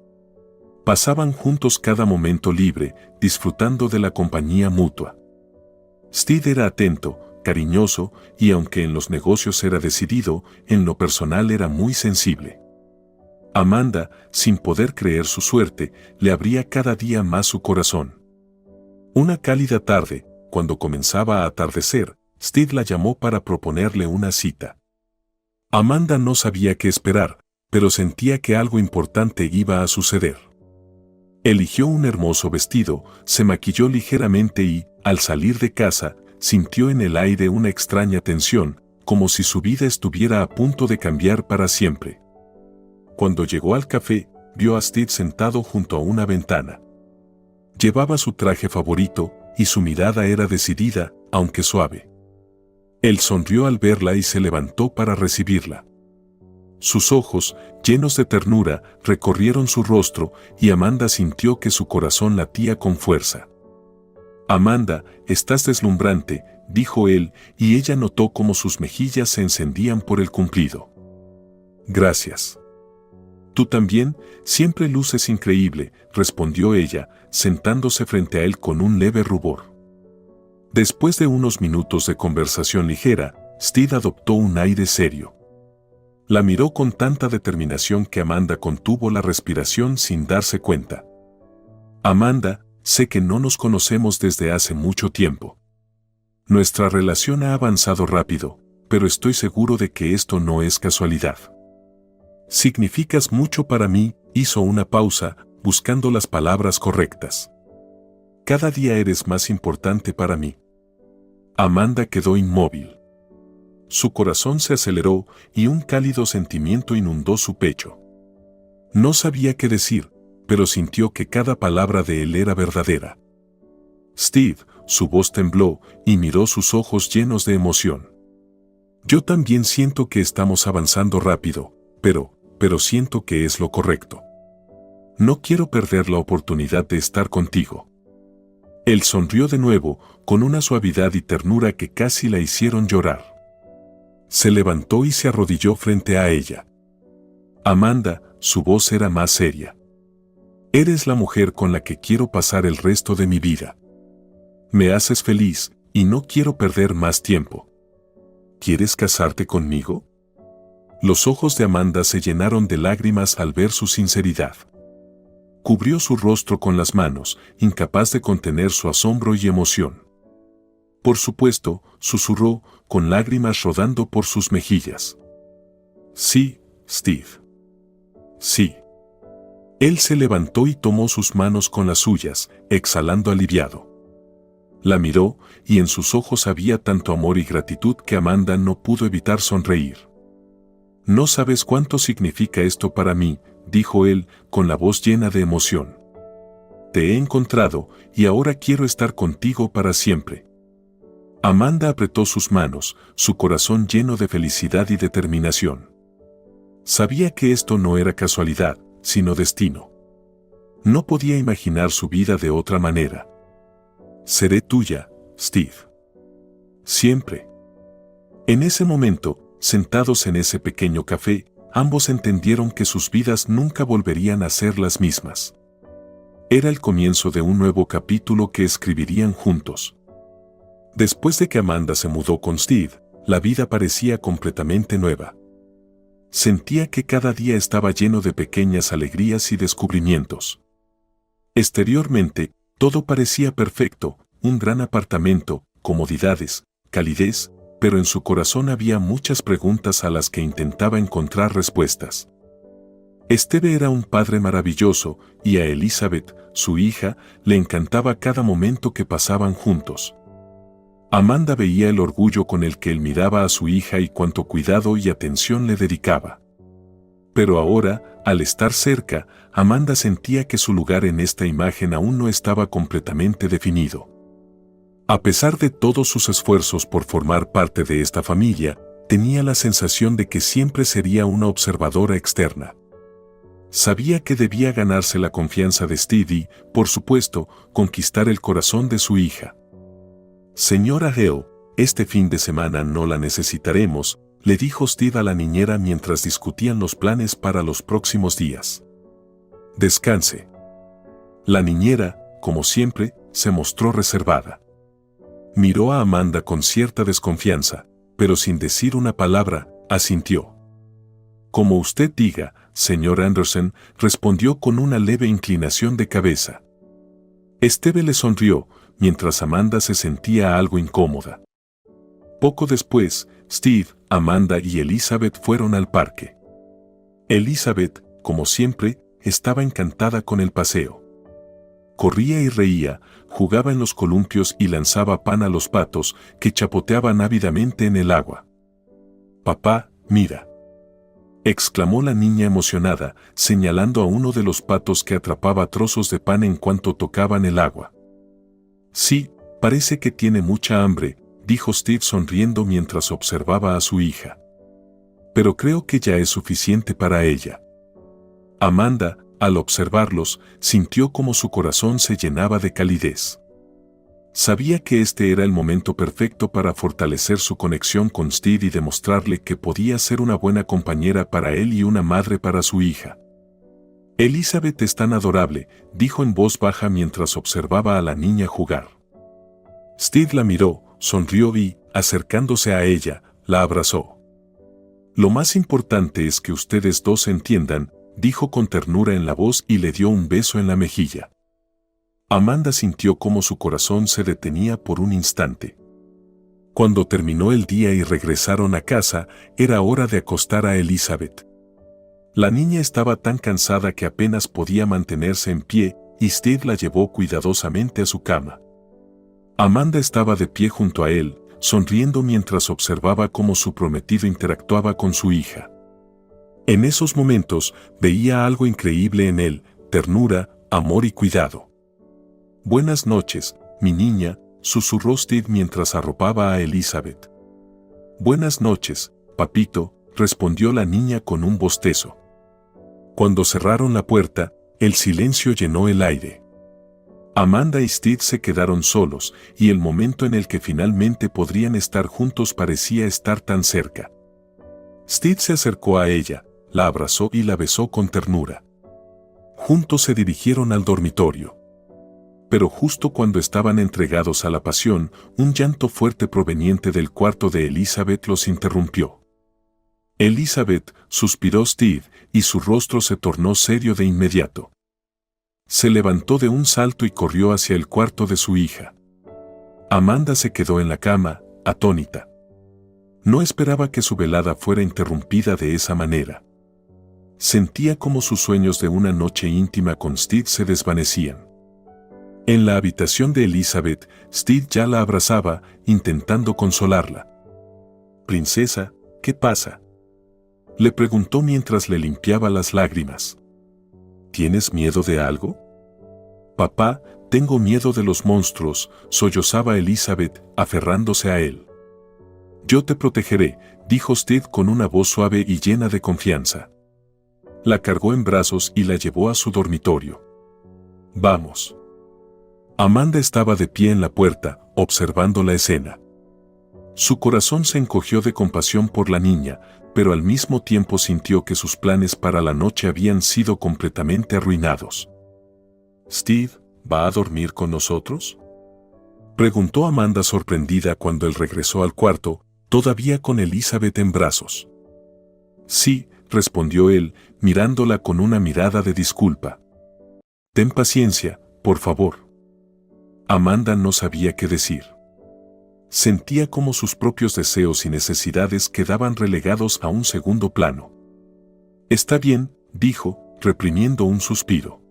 Pasaban juntos cada momento libre, disfrutando de la compañía mutua. Steve era atento, cariñoso, y aunque en los negocios era decidido, en lo personal era muy sensible. Amanda, sin poder creer su suerte, le abría cada día más su corazón. Una cálida tarde, cuando comenzaba a atardecer, Steve la llamó para proponerle una cita. Amanda no sabía qué esperar, pero sentía que algo importante iba a suceder. Eligió un hermoso vestido, se maquilló ligeramente y, al salir de casa, sintió en el aire una extraña tensión, como si su vida estuviera a punto de cambiar para siempre. Cuando llegó al café, vio a Steve sentado junto a una ventana. Llevaba su traje favorito, y su mirada era decidida, aunque suave. Él sonrió al verla y se levantó para recibirla. Sus ojos, llenos de ternura, recorrieron su rostro y Amanda sintió que su corazón latía con fuerza. Amanda, estás deslumbrante, dijo él, y ella notó cómo sus mejillas se encendían por el cumplido. Gracias. Tú también, siempre luces increíble, respondió ella, sentándose frente a él con un leve rubor. Después de unos minutos de conversación ligera, Steve adoptó un aire serio. La miró con tanta determinación que Amanda contuvo la respiración sin darse cuenta. Amanda, sé que no nos conocemos desde hace mucho tiempo. Nuestra relación ha avanzado rápido, pero estoy seguro de que esto no es casualidad. Significas mucho para mí, hizo una pausa, buscando las palabras correctas. Cada día eres más importante para mí. Amanda quedó inmóvil. Su corazón se aceleró y un cálido sentimiento inundó su pecho. No sabía qué decir, pero sintió que cada palabra de él era verdadera. Steve, su voz tembló y miró sus ojos llenos de emoción. Yo también siento que estamos avanzando rápido, pero siento que es lo correcto. No quiero perder la oportunidad de estar contigo. Él sonrió de nuevo, con una suavidad y ternura que casi la hicieron llorar. Se levantó y se arrodilló frente a ella. Amanda, su voz era más seria. Eres la mujer con la que quiero pasar el resto de mi vida. Me haces feliz y no quiero perder más tiempo. ¿Quieres casarte conmigo? Los ojos de Amanda se llenaron de lágrimas al ver su sinceridad. Cubrió su rostro con las manos, incapaz de contener su asombro y emoción. Por supuesto, susurró, con lágrimas rodando por sus mejillas. Sí, Steve. Sí. Él se levantó y tomó sus manos con las suyas, exhalando aliviado. La miró, y en sus ojos había tanto amor y gratitud que Amanda no pudo evitar sonreír. No sabes cuánto significa esto para mí, dijo él, con la voz llena de emoción. Te he encontrado, y ahora quiero estar contigo para siempre. Amanda apretó sus manos, su corazón lleno de felicidad y determinación. Sabía que esto no era casualidad, sino destino. No podía imaginar su vida de otra manera. Seré tuya, Steve. Siempre. En ese momento, sentados en ese pequeño café, ambos entendieron que sus vidas nunca volverían a ser las mismas. Era el comienzo de un nuevo capítulo que escribirían juntos. Después de que Amanda se mudó con Steve, la vida parecía completamente nueva. Sentía que cada día estaba lleno de pequeñas alegrías y descubrimientos. Exteriormente, todo parecía perfecto, un gran apartamento, comodidades, calidez, pero en su corazón había muchas preguntas a las que intentaba encontrar respuestas. Steve era un padre maravilloso, y a Elizabeth, su hija, le encantaba cada momento que pasaban juntos. Amanda veía el orgullo con el que él miraba a su hija y cuánto cuidado y atención le dedicaba. Pero ahora, al estar cerca, Amanda sentía que su lugar en esta imagen aún no estaba completamente definido. A pesar de todos sus esfuerzos por formar parte de esta familia, tenía la sensación de que siempre sería una observadora externa. Sabía que debía ganarse la confianza de Steve y, por supuesto, conquistar el corazón de su hija. Señora Hale, este fin de semana no la necesitaremos, le dijo Steve a la niñera mientras discutían los planes para los próximos días. Descanse. La niñera, como siempre, se mostró reservada. Miró a Amanda con cierta desconfianza, pero sin decir una palabra, asintió. Como usted diga, señor Anderson, respondió con una leve inclinación de cabeza. Steve le sonrió, mientras Amanda se sentía algo incómoda. Poco después, Steve, Amanda y Elizabeth fueron al parque. Elizabeth, como siempre, estaba encantada con el paseo. Corría y reía, jugaba en los columpios y lanzaba pan a los patos, que chapoteaban ávidamente en el agua. «Papá, mira», exclamó la niña emocionada, señalando a uno de los patos que atrapaba trozos de pan en cuanto tocaban el agua. «Sí, parece que tiene mucha hambre», dijo Steve sonriendo mientras observaba a su hija. «Pero creo que ya es suficiente para ella». Amanda, al observarlos, sintió como su corazón se llenaba de calidez. Sabía que este era el momento perfecto para fortalecer su conexión con Steve y demostrarle que podía ser una buena compañera para él y una madre para su hija. «Elizabeth es tan adorable», dijo en voz baja mientras observaba a la niña jugar. Steve la miró, sonrió y, acercándose a ella, la abrazó. «Lo más importante es que ustedes dos se entiendan», dijo con ternura en la voz y le dio un beso en la mejilla. Amanda sintió cómo su corazón se detenía por un instante. Cuando terminó el día y regresaron a casa, era hora de acostar a Elizabeth. La niña estaba tan cansada que apenas podía mantenerse en pie, y Steve la llevó cuidadosamente a su cama. Amanda estaba de pie junto a él, sonriendo mientras observaba cómo su prometido interactuaba con su hija. En esos momentos, veía algo increíble en él: ternura, amor y cuidado. «Buenas noches, mi niña», susurró Steve mientras arropaba a Elizabeth. «Buenas noches, papito», respondió la niña con un bostezo. Cuando cerraron la puerta, el silencio llenó el aire. Amanda y Steve se quedaron solos, y el momento en el que finalmente podrían estar juntos parecía estar tan cerca. Steve se acercó a ella, la abrazó y la besó con ternura. Juntos se dirigieron al dormitorio. Pero justo cuando estaban entregados a la pasión, un llanto fuerte proveniente del cuarto de Elizabeth los interrumpió. «Elizabeth», suspiró Steve, y su rostro se tornó serio de inmediato. Se levantó de un salto y corrió hacia el cuarto de su hija. Amanda se quedó en la cama, atónita. No esperaba que su velada fuera interrumpida de esa manera. Sentía como sus sueños de una noche íntima con Steve se desvanecían. En la habitación de Elizabeth, Steve ya la abrazaba, intentando consolarla. «Princesa, ¿qué pasa?», le preguntó mientras le limpiaba las lágrimas. «¿Tienes miedo de algo?». «Papá, tengo miedo de los monstruos», sollozaba Elizabeth, aferrándose a él. «Yo te protegeré», dijo Steve con una voz suave y llena de confianza. La cargó en brazos y la llevó a su dormitorio. «Vamos». Amanda estaba de pie en la puerta, observando la escena. Su corazón se encogió de compasión por la niña, pero al mismo tiempo sintió que sus planes para la noche habían sido completamente arruinados. «Steve, ¿va a dormir con nosotros?», preguntó Amanda sorprendida cuando él regresó al cuarto, todavía con Elizabeth en brazos. «Sí», respondió él, mirándola con una mirada de disculpa. «Ten paciencia, por favor». Amanda no sabía qué decir. Sentía como sus propios deseos y necesidades quedaban relegados a un segundo plano. «Está bien», dijo, reprimiendo un suspiro.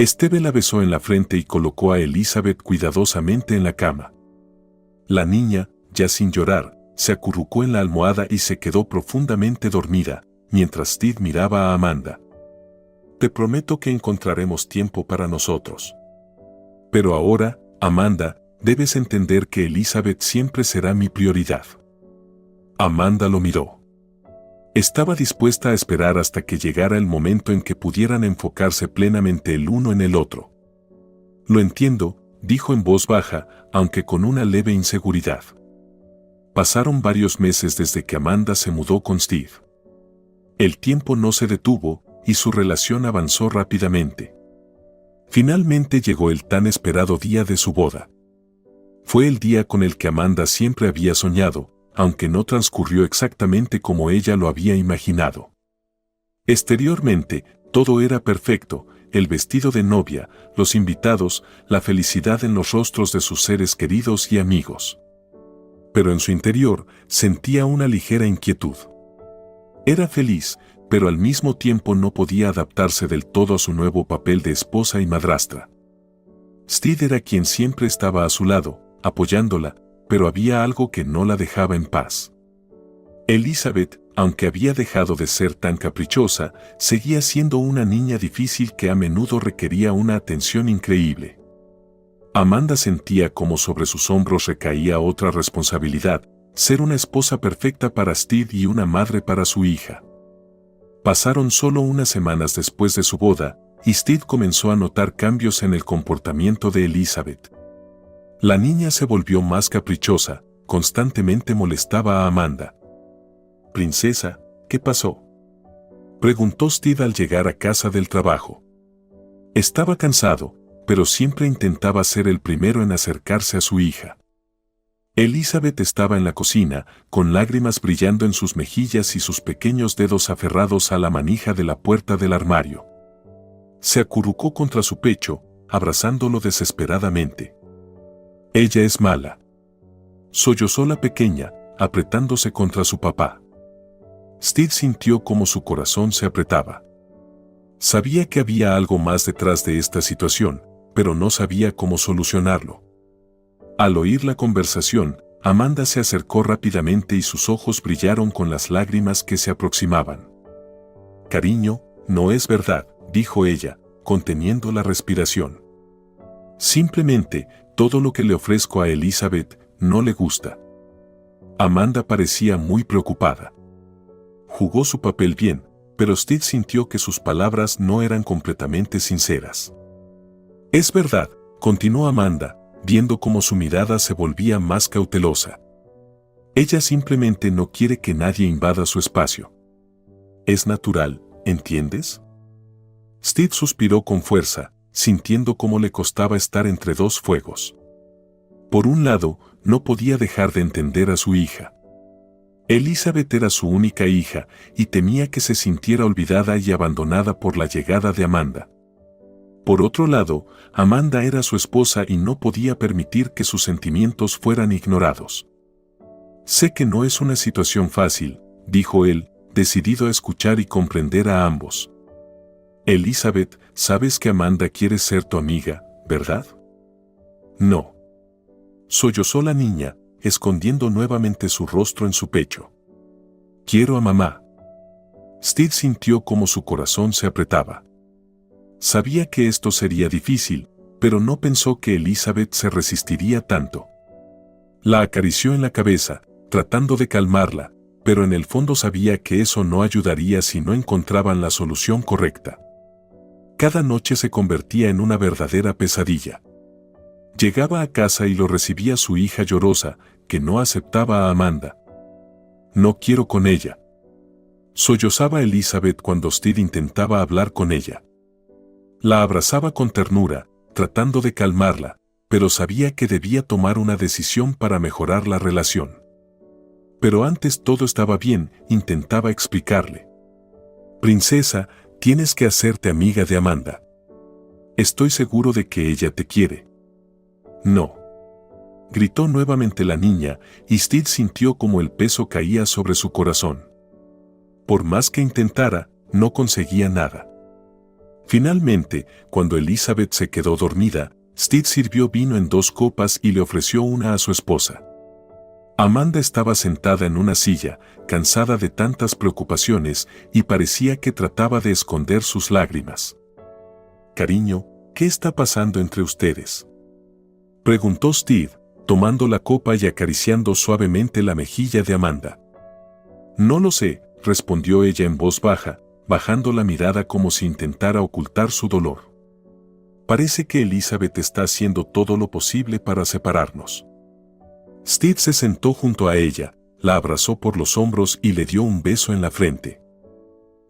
Steve la besó en la frente y colocó a Elizabeth cuidadosamente en la cama. La niña, ya sin llorar, se acurrucó en la almohada y se quedó profundamente dormida, mientras Steve miraba a Amanda. «Te prometo que encontraremos tiempo para nosotros. Pero ahora, Amanda, debes entender que Elizabeth siempre será mi prioridad». Amanda lo miró. Estaba dispuesta a esperar hasta que llegara el momento en que pudieran enfocarse plenamente el uno en el otro. «Lo entiendo», dijo en voz baja, aunque con una leve inseguridad. Pasaron varios meses desde que Amanda se mudó con Steve. El tiempo no se detuvo, y su relación avanzó rápidamente. Finalmente llegó el tan esperado día de su boda. Fue el día con el que Amanda siempre había soñado, aunque no transcurrió exactamente como ella lo había imaginado. Exteriormente, todo era perfecto: el vestido de novia, los invitados, la felicidad en los rostros de sus seres queridos y amigos. Pero en su interior, sentía una ligera inquietud. Era feliz, pero al mismo tiempo no podía adaptarse del todo a su nuevo papel de esposa y madrastra. Steve era quien siempre estaba a su lado, apoyándola, pero había algo que no la dejaba en paz. Elizabeth, aunque había dejado de ser tan caprichosa, seguía siendo una niña difícil que a menudo requería una atención increíble. Amanda sentía como sobre sus hombros recaía otra responsabilidad: ser una esposa perfecta para Steve y una madre para su hija. Pasaron solo unas semanas después de su boda, y Steve comenzó a notar cambios en el comportamiento de Elizabeth. La niña se volvió más caprichosa, constantemente molestaba a Amanda. «Princesa, ¿qué pasó?», preguntó Steve al llegar a casa del trabajo. Estaba cansado, pero siempre intentaba ser el primero en acercarse a su hija. Elizabeth estaba en la cocina, con lágrimas brillando en sus mejillas y sus pequeños dedos aferrados a la manija de la puerta del armario. Se acurrucó contra su pecho, abrazándolo desesperadamente. «Ella es mala», sollozó la pequeña, apretándose contra su papá. Steve sintió como su corazón se apretaba. Sabía que había algo más detrás de esta situación, pero no sabía cómo solucionarlo. Al oír la conversación, Amanda se acercó rápidamente y sus ojos brillaron con las lágrimas que se aproximaban. «Cariño, no es verdad», dijo ella, conteniendo la respiración. «Simplemente, todo lo que le ofrezco a Elizabeth no le gusta». Amanda parecía muy preocupada. Jugó su papel bien, pero Steve sintió que sus palabras no eran completamente sinceras. «Es verdad», continuó Amanda, viendo cómo su mirada se volvía más cautelosa. «Ella simplemente no quiere que nadie invada su espacio. Es natural, ¿entiendes?». Steve suspiró con fuerza, sintiendo cómo le costaba estar entre dos fuegos. Por un lado, no podía dejar de entender a su hija. Elizabeth era su única hija y temía que se sintiera olvidada y abandonada por la llegada de Amanda. Por otro lado, Amanda era su esposa y no podía permitir que sus sentimientos fueran ignorados. «Sé que no es una situación fácil», dijo él, decidido a escuchar y comprender a ambos. «Elizabeth, sabes que Amanda quiere ser tu amiga, ¿verdad?». «No». Sollozó la niña, escondiendo nuevamente su rostro en su pecho. «Quiero a mamá». Steve sintió como su corazón se apretaba. Sabía que esto sería difícil, pero no pensó que Elizabeth se resistiría tanto. La acarició en la cabeza, tratando de calmarla, pero en el fondo sabía que eso no ayudaría si no encontraban la solución correcta. Cada noche se convertía en una verdadera pesadilla. Llegaba a casa y lo recibía su hija llorosa, que no aceptaba a Amanda. «No quiero con ella». Sollozaba Elizabeth cuando Steve intentaba hablar con ella. La abrazaba con ternura, tratando de calmarla, pero sabía que debía tomar una decisión para mejorar la relación. Pero antes todo estaba bien, intentaba explicarle. «Princesa, tienes que hacerte amiga de Amanda. Estoy seguro de que ella te quiere». «No», gritó nuevamente la niña, y Steve sintió como el peso caía sobre su corazón. Por más que intentara, no conseguía nada. Finalmente, cuando Elizabeth se quedó dormida, Steve sirvió vino en 2 copas y le ofreció una a su esposa. Amanda estaba sentada en una silla, cansada de tantas preocupaciones, y parecía que trataba de esconder sus lágrimas. «Cariño, ¿qué está pasando entre ustedes?», preguntó Steve, tomando la copa y acariciando suavemente la mejilla de Amanda. «No lo sé», respondió ella en voz baja, bajando la mirada como si intentara ocultar su dolor. «Parece que Elizabeth está haciendo todo lo posible para separarnos». Steve se sentó junto a ella, la abrazó por los hombros y le dio un beso en la frente.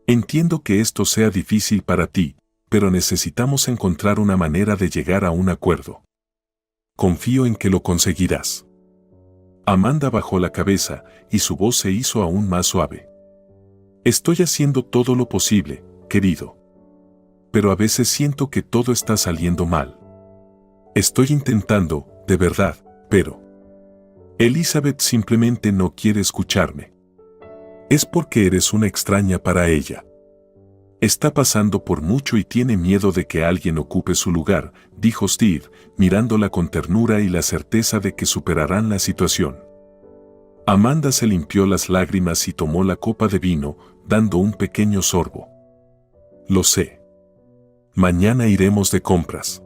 «Entiendo que esto sea difícil para ti, pero necesitamos encontrar una manera de llegar a un acuerdo. Confío en que lo conseguirás». Amanda bajó la cabeza y su voz se hizo aún más suave. «Estoy haciendo todo lo posible, querido. Pero a veces siento que todo está saliendo mal. Estoy intentando, de verdad, pero Elizabeth simplemente no quiere escucharme. Es porque eres una extraña para ella. Está pasando por mucho y tiene miedo de que alguien ocupe su lugar», dijo Steve, mirándola con ternura y la certeza de que superarán la situación. Amanda se limpió las lágrimas y tomó la copa de vino, dando un pequeño sorbo. «Lo sé. Mañana iremos de compras.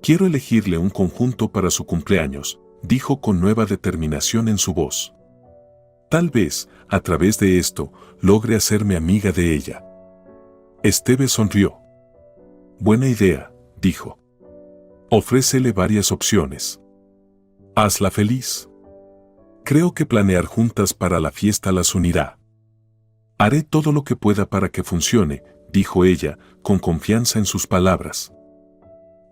Quiero elegirle un conjunto para su cumpleaños», dijo con nueva determinación en su voz. «Tal vez, a través de esto, logre hacerme amiga de ella». Steve sonrió. «Buena idea», dijo. «Ofrécele varias opciones. Hazla feliz. Creo que planear juntas para la fiesta las unirá». «Haré todo lo que pueda para que funcione», dijo ella, con confianza en sus palabras.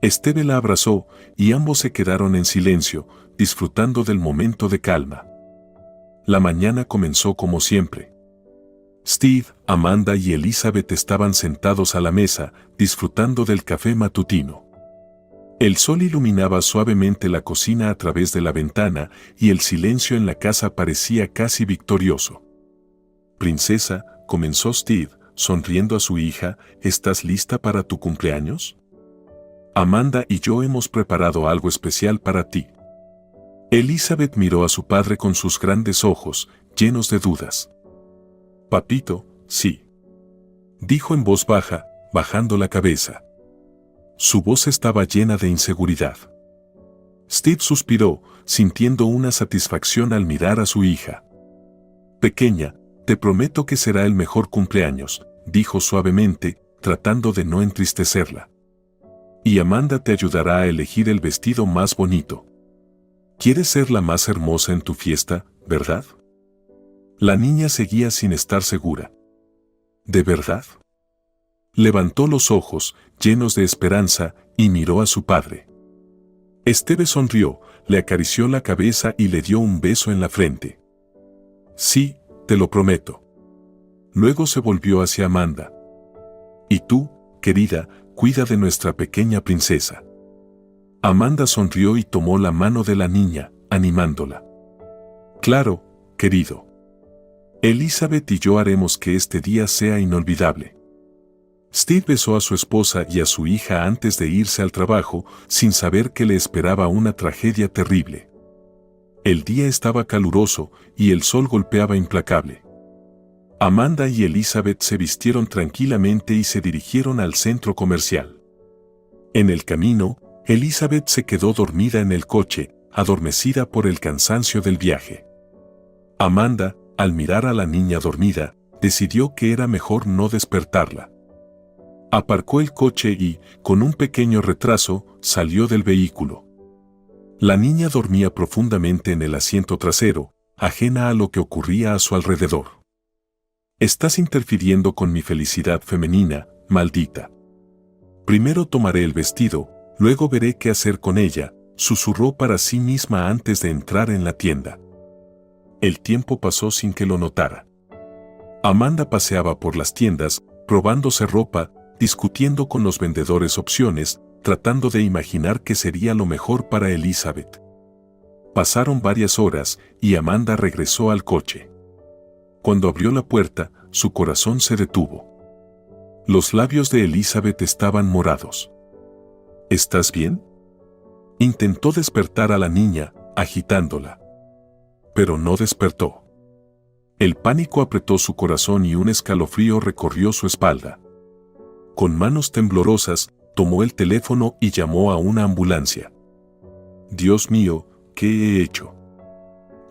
Steve la abrazó y ambos se quedaron en silencio, disfrutando del momento de calma. La mañana comenzó como siempre. Steve, Amanda y Elizabeth estaban sentados a la mesa, disfrutando del café matutino. El sol iluminaba suavemente la cocina a través de la ventana y el silencio en la casa parecía casi victorioso. «Princesa», comenzó Steve, sonriendo a su hija, «¿estás lista para tu cumpleaños? Amanda y yo hemos preparado algo especial para ti». Elizabeth miró a su padre con sus grandes ojos, llenos de dudas. «Papito, sí», dijo en voz baja, bajando la cabeza. Su voz estaba llena de inseguridad. Steve suspiró, sintiendo una satisfacción al mirar a su hija. «Pequeña, te prometo que será el mejor cumpleaños», dijo suavemente, tratando de no entristecerla. «Y Amanda te ayudará a elegir el vestido más bonito. Quieres ser la más hermosa en tu fiesta, ¿verdad?». La niña seguía sin estar segura. ¿De verdad? Levantó los ojos, llenos de esperanza, y miró a su padre. Steve sonrió, le acarició la cabeza y le dio un beso en la frente. «Sí, te lo prometo». Luego se volvió hacia Amanda. «Y tú, querida, cuida de nuestra pequeña princesa». Amanda sonrió y tomó la mano de la niña, animándola. «Claro, querido. Elizabeth y yo haremos que este día sea inolvidable». Steve besó a su esposa y a su hija antes de irse al trabajo, sin saber que le esperaba una tragedia terrible. El día estaba caluroso y el sol golpeaba implacable. Amanda y Elizabeth se vistieron tranquilamente y se dirigieron al centro comercial. En el camino, Elizabeth se quedó dormida en el coche, adormecida por el cansancio del viaje. Amanda, al mirar a la niña dormida, decidió que era mejor no despertarla. Aparcó el coche y, con un pequeño retraso, salió del vehículo. La niña dormía profundamente en el asiento trasero, ajena a lo que ocurría a su alrededor. «Estás interfiriendo con mi felicidad femenina, maldita. Primero tomaré el vestido, luego veré qué hacer con ella», susurró para sí misma antes de entrar en la tienda. El tiempo pasó sin que lo notara. Amanda paseaba por las tiendas, probándose ropa, discutiendo con los vendedores opciones, tratando de imaginar qué sería lo mejor para Elizabeth. Pasaron varias horas y Amanda regresó al coche. Cuando abrió la puerta, su corazón se detuvo. Los labios de Elizabeth estaban morados. «¿Estás bien?». Intentó despertar a la niña, agitándola. Pero no despertó. El pánico apretó su corazón y un escalofrío recorrió su espalda. Con manos temblorosas, tomó el teléfono y llamó a una ambulancia. «Dios mío, ¿qué he hecho?»,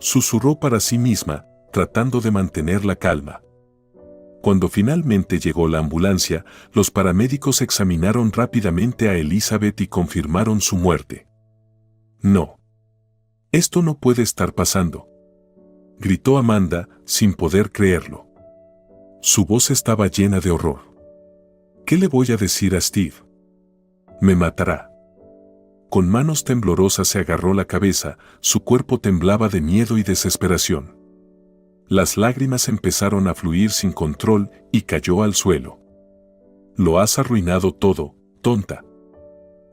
susurró para sí misma, tratando de mantener la calma. Cuando finalmente llegó la ambulancia, los paramédicos examinaron rápidamente a Elizabeth y confirmaron su muerte. «No. Esto no puede estar pasando», gritó Amanda, sin poder creerlo. Su voz estaba llena de horror. «¿Qué le voy a decir a Steve? Me matará». Con manos temblorosas se agarró la cabeza, su cuerpo temblaba de miedo y desesperación. Las lágrimas empezaron a fluir sin control y cayó al suelo. «Lo has arruinado todo, tonta»,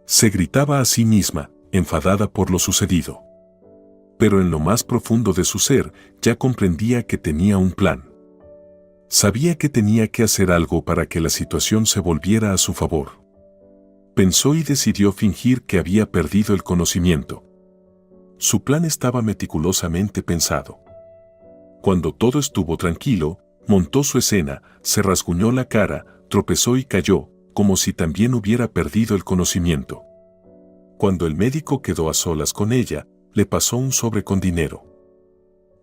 se gritaba a sí misma, enfadada por lo sucedido. Pero en lo más profundo de su ser, ya comprendía que tenía un plan. Sabía que tenía que hacer algo para que la situación se volviera a su favor. Pensó y decidió fingir que había perdido el conocimiento. Su plan estaba meticulosamente pensado. Cuando todo estuvo tranquilo, montó su escena, se rasguñó la cara, tropezó y cayó, como si también hubiera perdido el conocimiento. Cuando el médico quedó a solas con ella, le pasó un sobre con dinero.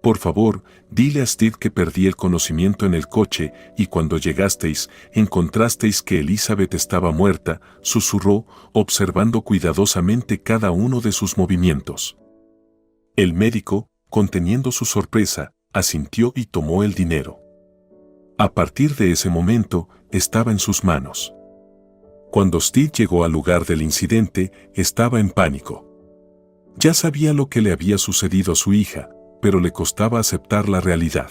«Por favor, dile a Steve que perdí el conocimiento en el coche y cuando llegasteis, encontrasteis que Elizabeth estaba muerta», susurró, observando cuidadosamente cada uno de sus movimientos. El médico, conteniendo su sorpresa, asintió y tomó el dinero. A partir de ese momento, estaba en sus manos. Cuando Steve llegó al lugar del incidente, estaba en pánico. Ya sabía lo que le había sucedido a su hija, pero le costaba aceptar la realidad.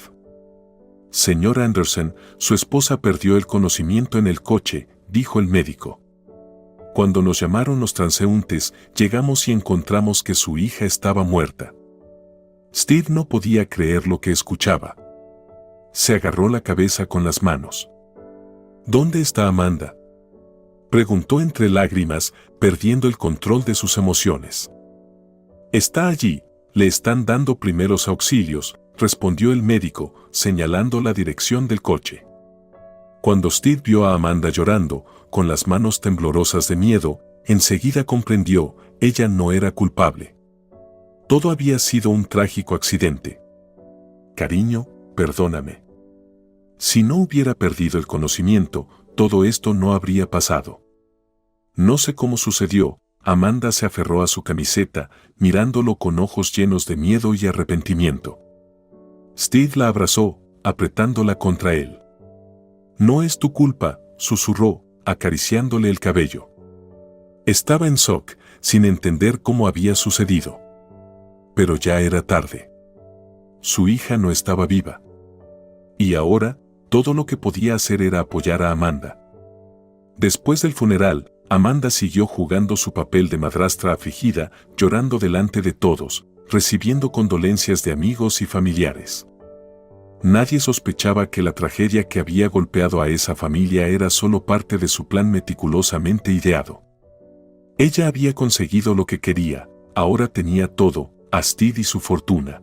«Señor Anderson, su esposa perdió el conocimiento en el coche», dijo el médico. Cuando nos llamaron los transeúntes, llegamos y encontramos que su hija estaba muerta. Steve no podía creer lo que escuchaba. Se agarró la cabeza con las manos. ¿Dónde está Amanda?, preguntó entre lágrimas, perdiendo el control de sus emociones. Está allí, le están dando primeros auxilios, respondió el médico, señalando la dirección del coche. Cuando Steve vio a Amanda llorando, con las manos temblorosas de miedo, enseguida comprendió, ella no era culpable. Todo había sido un trágico accidente. Cariño, perdóname. Si no hubiera perdido el conocimiento, todo esto no habría pasado. No sé cómo sucedió. Amanda se aferró a su camiseta, mirándolo con ojos llenos de miedo y arrepentimiento. Steve la abrazó, apretándola contra él. No es tu culpa, susurró, acariciándole el cabello. Estaba en shock, sin entender cómo había sucedido. Pero ya era tarde. Su hija no estaba viva. Y ahora, todo lo que podía hacer era apoyar a Amanda. Después del funeral, Amanda siguió jugando su papel de madrastra afligida, llorando delante de todos, recibiendo condolencias de amigos y familiares. Nadie sospechaba que la tragedia que había golpeado a esa familia era solo parte de su plan meticulosamente ideado. Ella había conseguido lo que quería, ahora tenía todo, a Steve y su fortuna.